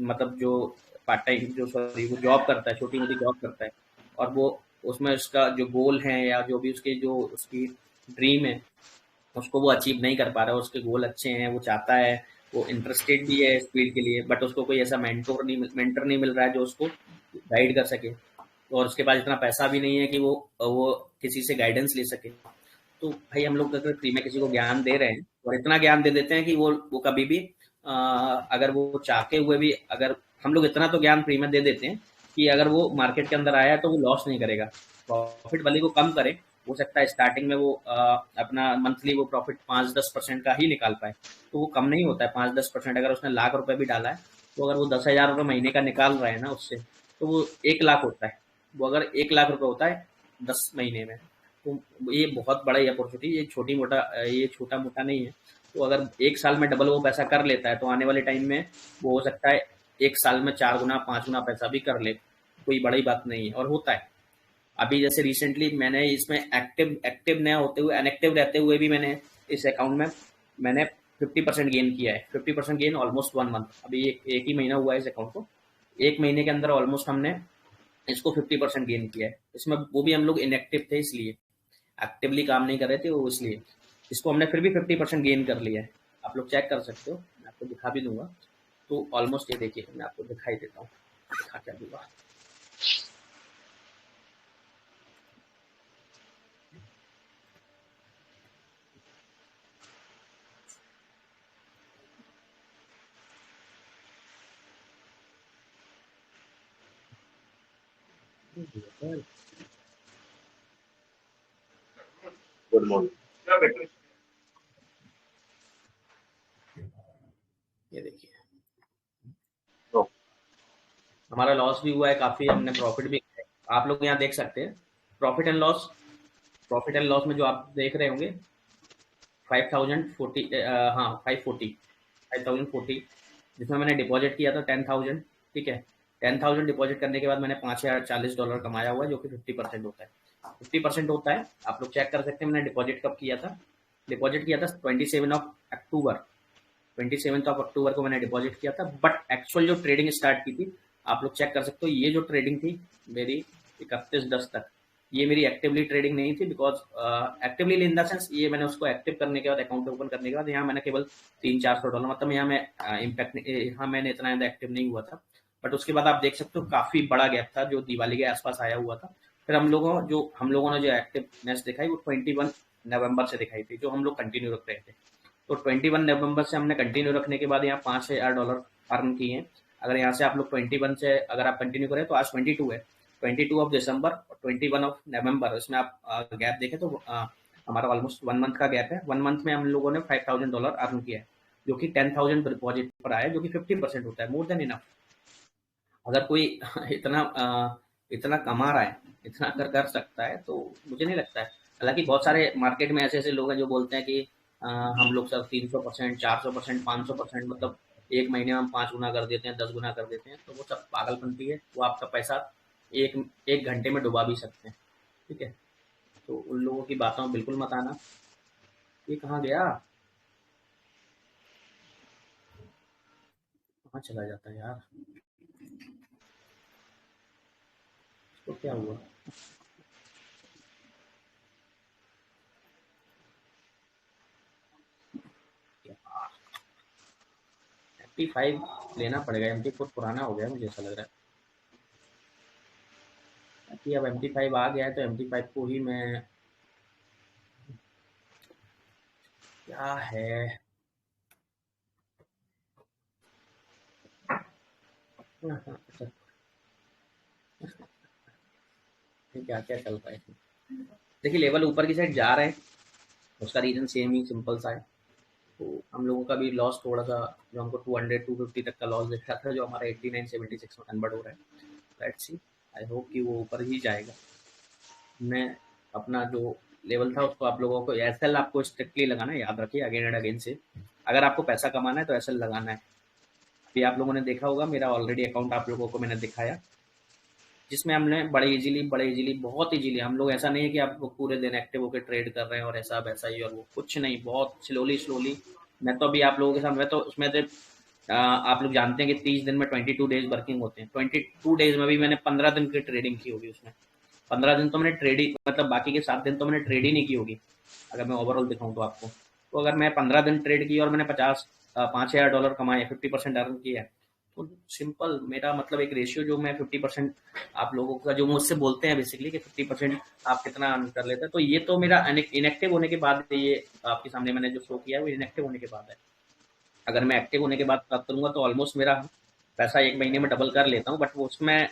मतलब जो पार्ट टाइम, जो सॉरी वो जॉब करता है, छोटी मोटी जॉब करता है, और वो उसमें उसका जो गोल है या जो भी उसकी ड्रीम है, उसको वो अचीव नहीं कर पा रहा है, उसके गोल अच्छे हैं, वो चाहता है, वो इंटरेस्टेड भी है इस फील्ड के लिए, बट उसको कोई ऐसा मेंटर नहीं मिल रहा है जो उसको गाइड कर सके, और उसके पास इतना पैसा भी नहीं है कि वो किसी से गाइडेंस ले सके। तो भाई हम लोग अगर फ्री में किसी को ज्ञान दे रहे हैं और इतना ज्ञान दे देते हैं कि वो कभी भी अगर वो चाहते हुए भी, अगर हम लोग इतना तो ज्ञान फ्री में दे देते हैं कि अगर वो मार्केट के अंदर आया है तो वो लॉस नहीं करेगा, प्रॉफिट भले वो कम करे, हो सकता है स्टार्टिंग में वो अपना मंथली वो प्रॉफिट 5-10% का ही निकाल पाए, तो वो कम नहीं होता है 5-10%। अगर उसने लाख रुपए भी डाला है, तो अगर वो 10,000 रुपये महीने का निकाल रहा है ना उससे, तो वो 1 लाख होता है। वो अगर 1 लाख रुपए होता है 10 महीने में, तो ये बहुत बड़ा ही अपॉर्चुनिटी, ये छोटा मोटा नहीं है। तो अगर 1 साल में डबल वो पैसा कर लेता है, तो आने वाले टाइम में वो हो सकता है 1 साल में 4 गुना 5 गुना पैसा भी कर ले, कोई बड़ी बात नहीं है, और होता है। अभी जैसे रिसेंटली मैंने इसमें एक्टिव एक्टिव नया होते हुए अनएक्टिव रहते हुए भी मैंने इस अकाउंट में मैंने 50% गेन किया है। 50% गेन ऑलमोस्ट 1 मंथ, अभी एक ही महीना हुआ है इस अकाउंट को, 1 महीने के अंदर ऑलमोस्ट हमने इसको 50% गेन किया है। इसमें वो भी हम लोग इनएक्टिव थे, इसलिए एक्टिवली काम नहीं कर रहे थे वो, इसलिए इसको हमने फिर भी 50% गेन कर लिया है। आप लोग चेक कर सकते हो, मैं आपको दिखा भी दूंगा। तो ऑलमोस्ट ये देखिए, मैं आपको दिखाई देता हूँ, दिखा क्या दूंगा। Good morning. ये देखिए तो हमारा लॉस भी हुआ है काफी, हमने प्रॉफिट भी किया है। आप लोग यहाँ देख सकते हैं profit and loss. Profit and loss में जो आप देख रहे होंगे 5040, हाँ 540, जिसमें मैंने डिपॉजिट किया था 10,000। ठीक है, 10,000 डिपॉजिट करने के बाद मैंने $5,040 कमाया हुआ है, जो कि 50% होता है। 50% होता है, आप लोग चेक कर सकते हैं मैंने डिपॉजिट कब किया था। डिपॉजिट किया था 27 अक्टूबर को मैंने डिपॉजिट किया था। बट एक्चुअल जो ट्रेडिंग स्टार्ट की थी, आप लोग चेक कर सकते हो, ये जो ट्रेडिंग थी मेरी 31/10 तक, ये मेरी एक्टिवली ट्रेडिंग नहीं थी। Because actively in the sense, ये मैंने उसको एक्टिव करने के बाद, अकाउंट ओपन करने के बाद, यहाँ मैंने केवल $300-400, मतलब यहाँ मैं इम्पैक्ट, यहाँ मैंने इतना ज़्यादा एक्टिव नहीं हुआ था। बट उसके बाद आप देख सकते हो काफी बड़ा गैप था जो दिवाली के आसपास आया हुआ था। फिर हम लोगों ने जो एक्टिवनेस दिखाई वो 21 नवंबर से दिखाई थी, जो हम लोग कंटिन्यू रख रहे थे। तो 21 नवंबर से हमने कंटिन्यू रखने के बाद यहाँ $5,000 अर्न किए हैं। अगर यहाँ से आप लोग 21 से अगर आप कंटिन्यू करें तो आज 22 है, 22 दिसंबर और 21 नवंबर, इसमें आप गैप देखें तो हमारा ऑलमोस्ट 1 मंथ का गैप है। 1 मंथ में हम लोगों ने $5,000 अर्न किया है, जो कि 10,000 डिपॉजिट पर आया है, जो कि 50% होता है, मोर देन इनफ। अगर कोई इतना इतना कमा रहा है, इतना कर सकता है, तो मुझे नहीं लगता है। हालांकि बहुत सारे मार्केट में ऐसे ऐसे लोग हैं जो बोलते हैं कि हम लोग सर 300%, 400%, 500%, मतलब एक महीने में हम 5 गुना कर देते हैं, 10 गुना कर देते हैं। तो वो सब पागलपंती है, वो आपका पैसा एक एक घंटे में डुबा भी सकते हैं। ठीक है, तो उन लोगों की बातों में बिल्कुल मत आना। ये कहाँ गया, कहाँ चला जाता है यार, इसको क्या हुआ। MT5 लेना पड़ेगा, MT4 पुराना हो गया, मुझे ऐसा लग रहा है कि अब MT5 आ गया है, तो MT5 को ही मैं, क्या है, अच्छा, क्या क्या चल रहा है इसमें। देखिए लेवल ऊपर की साइड जा रहे हैं, उसका रीजन सेम ही सिंपल सा है। तो हम लोगों का भी लॉस थोड़ा सा, जो हमको 200-250 तक का लॉस दिख रहा था, जो हमारा 89-76 में कन्वर्ट हो रहा है। लेट्स सी, आई होप कि वो ऊपर ही जाएगा। मैं अपना जो लेवल था उसको, आप लोगों को एसएल आपको स्ट्रिक्टली लगाना है, याद रखिए अगेन एंड अगेन से। अगर आपको पैसा कमाना है तो एसएल लगाना है। अभी आप लोगों ने देखा होगा मेरा ऑलरेडी अकाउंट आप लोगों को मैंने दिखाया, जिसमें हमने बड़े इजीली बहुत इजीली, हम लोग ऐसा नहीं है कि आप लोग पूरे दिन एक्टिव होकर ट्रेड कर रहे हैं और ऐसा वैसा ही और वो, कुछ नहीं, बहुत स्लोली स्लोली। मैं तो अभी आप लोगों के साथ, मैं तो उसमें से आप लोग जानते हैं कि 30 दिन में 22 डेज वर्किंग होते हैं। 22 डेज में भी मैंने 15 दिन की ट्रेडिंग की होगी उसमें। 15 दिन तो मैंने ट्रेडिंग, मतलब बाकी के 7 दिन तो मैंने ट्रेड ही नहीं की होगी, अगर मैं ओवरऑल दिखाऊं तो आपको। तो अगर मैं 15 दिन ट्रेड की और मैंने $5,000 कमाए, 50% अर्न किया है, तो सिंपल मेरा मतलब एक रेशियो जो मैं 50%, आप लोगों का जो मुझसे बोलते हैं बेसिकली कि 50% आप कितना अर्न कर लेते हैं, तो ये तो मेरा इनएक्टिव होने के बाद, ये आपके सामने मैंने जो शो किया है वो इनएक्टिव होने के बाद है। अगर मैं एक्टिव होने के बाद बात करूंगा तो ऑलमोस्ट मेरा पैसा एक महीने में डबल कर लेता हूँ। बट वो उसमें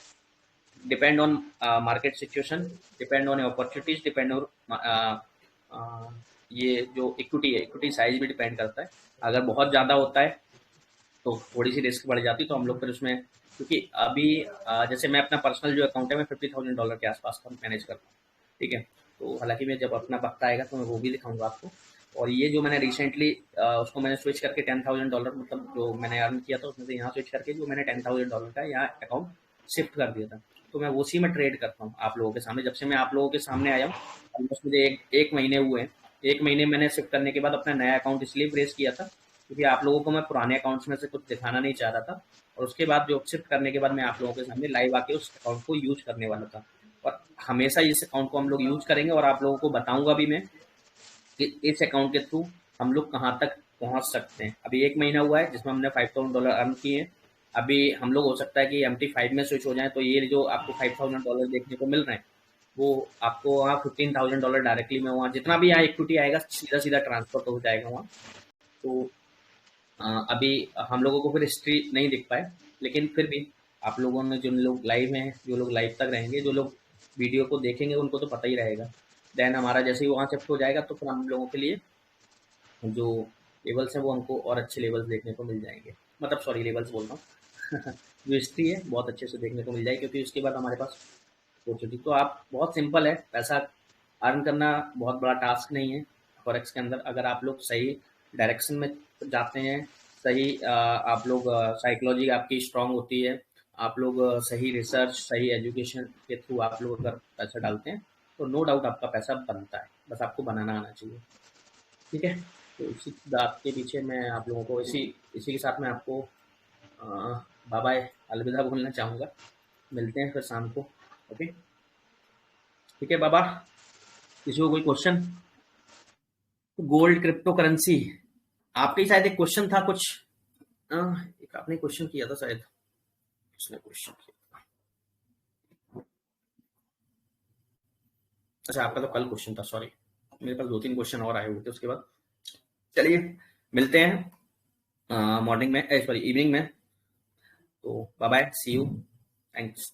depend on market situation, depend on opportunities, depend on ये जो इक्विटी है, इक्विटी साइज भी डिपेंड करता है। अगर बहुत ज़्यादा होता है तो थोड़ी सी रिस्क बढ़ जाती, तो हम लोग फिर उसमें, क्योंकि अभी जैसे मैं अपना पर्सनल जो अकाउंट है मैं $50,000 के आसपास का मैनेज करता हूँ। ठीक है, तो हालांकि मैं जब अपना वक्त आएगा तो मैं वो भी दिखाऊंगा आपको। और ये जो मैंने रिसेंटली उसको मैंने स्विच करके $10,000, मतलब जो मैंने अर्न किया था उसमें से यहाँ स्विच करके जो मैंने $10,000 का यहाँ अकाउंट शिफ्ट कर दिया था, तो मैं उसी में ट्रेड करता हूँ आप लोगों के सामने। जब से मैं आप लोगों के सामने आया हूँ, ऑलमोस्ट मुझे एक महीने हुए हैं। एक महीने मैंने शिफ्ट करने के बाद अपना नया अकाउंट इसलिए रेस किया था क्योंकि आप लोगों को मैं पुराने अकाउंट्स में से कुछ दिखाना नहीं चाह रहा था। और उसके बाद जो शिफ्ट करने के बाद मैं आप लोगों के सामने लाइव आके उस अकाउंट को यूज करने वाला था। और हमेशा इस अकाउंट को हम लोग यूज करेंगे और आप लोगों को बताऊंगा भी मैं कि इस अकाउंट के थ्रू हम लोग कहाँ तक पहुंच सकते हैं। अभी एक महीना हुआ है जिसमें हमने $5,000 अर्न किए हैं। अभी हम लोग हो सकता है कि MT5 में स्विच हो जाए, तो ये जो आपको $5,000 देखने को मिल रहे हैं वो आपको वहाँ $15,000 डायरेक्टली में, वहाँ जितना भी यहाँ इक्विटी आएगा सीधा सीधा ट्रांसफर तो हो जाएगा वहाँ। तो अभी हम लोगों को फिर हिस्ट्री नहीं दिख पाए, लेकिन फिर भी आप लोगों ने, जो लोग लाइव हैं, जो लोग लाइव तक रहेंगे, जो लोग वीडियो को देखेंगे, उनको तो पता ही रहेगा। देन हमारा जैसे ही वहाँ शिफ्ट हो जाएगा तो फिर हम लोगों के लिए जो लेवल्स हैं वो हमको और अच्छे लेवल्स देखने को मिल जाएंगे। मतलब सॉरी लेवल्स बोल रहा हूँ जो हिस्ट्री है बहुत अच्छे से देखने को मिल जाए, क्योंकि उसके बाद हमारे पास अपॉर्चुनिटी। तो आप बहुत सिंपल है, पैसा अर्न करना बहुत बड़ा टास्क नहीं है फॉरेक्स के अंदर। अगर आप लोग सही डायरेक्शन में जाते हैं, सही आप लोग साइकोलॉजी आपकी स्ट्रांग होती है, आप लोग सही रिसर्च सही एजुकेशन के थ्रू आप लोग अगर पैसा डालते हैं तो नो डाउट आपका पैसा बनता है, बस आपको बनाना आना चाहिए। ठीक है, तो इसी बात के पीछे मैं आप लोगों को इसी इसी के साथ मैं आपको बाय बाय अलविदा बोलना चाहूँगा। मिलते हैं फिर शाम को। ओके, ठीक है बाबा। किसी को कोई क्वेश्चन? गोल्ड क्रिप्टो करेंसी, आपके ही शायद एक क्वेश्चन था कुछ, एक आपने क्वेश्चन किया था शायद, किसने क्वेश्चन किया? अच्छा आपका तो कल क्वेश्चन था, सॉरी। मेरे पास 2-3 क्वेश्चन और आए हुए थे उसके बाद। चलिए मिलते हैं मॉर्निंग में, सॉरी इवनिंग में। तो bye bye, see you, thanks.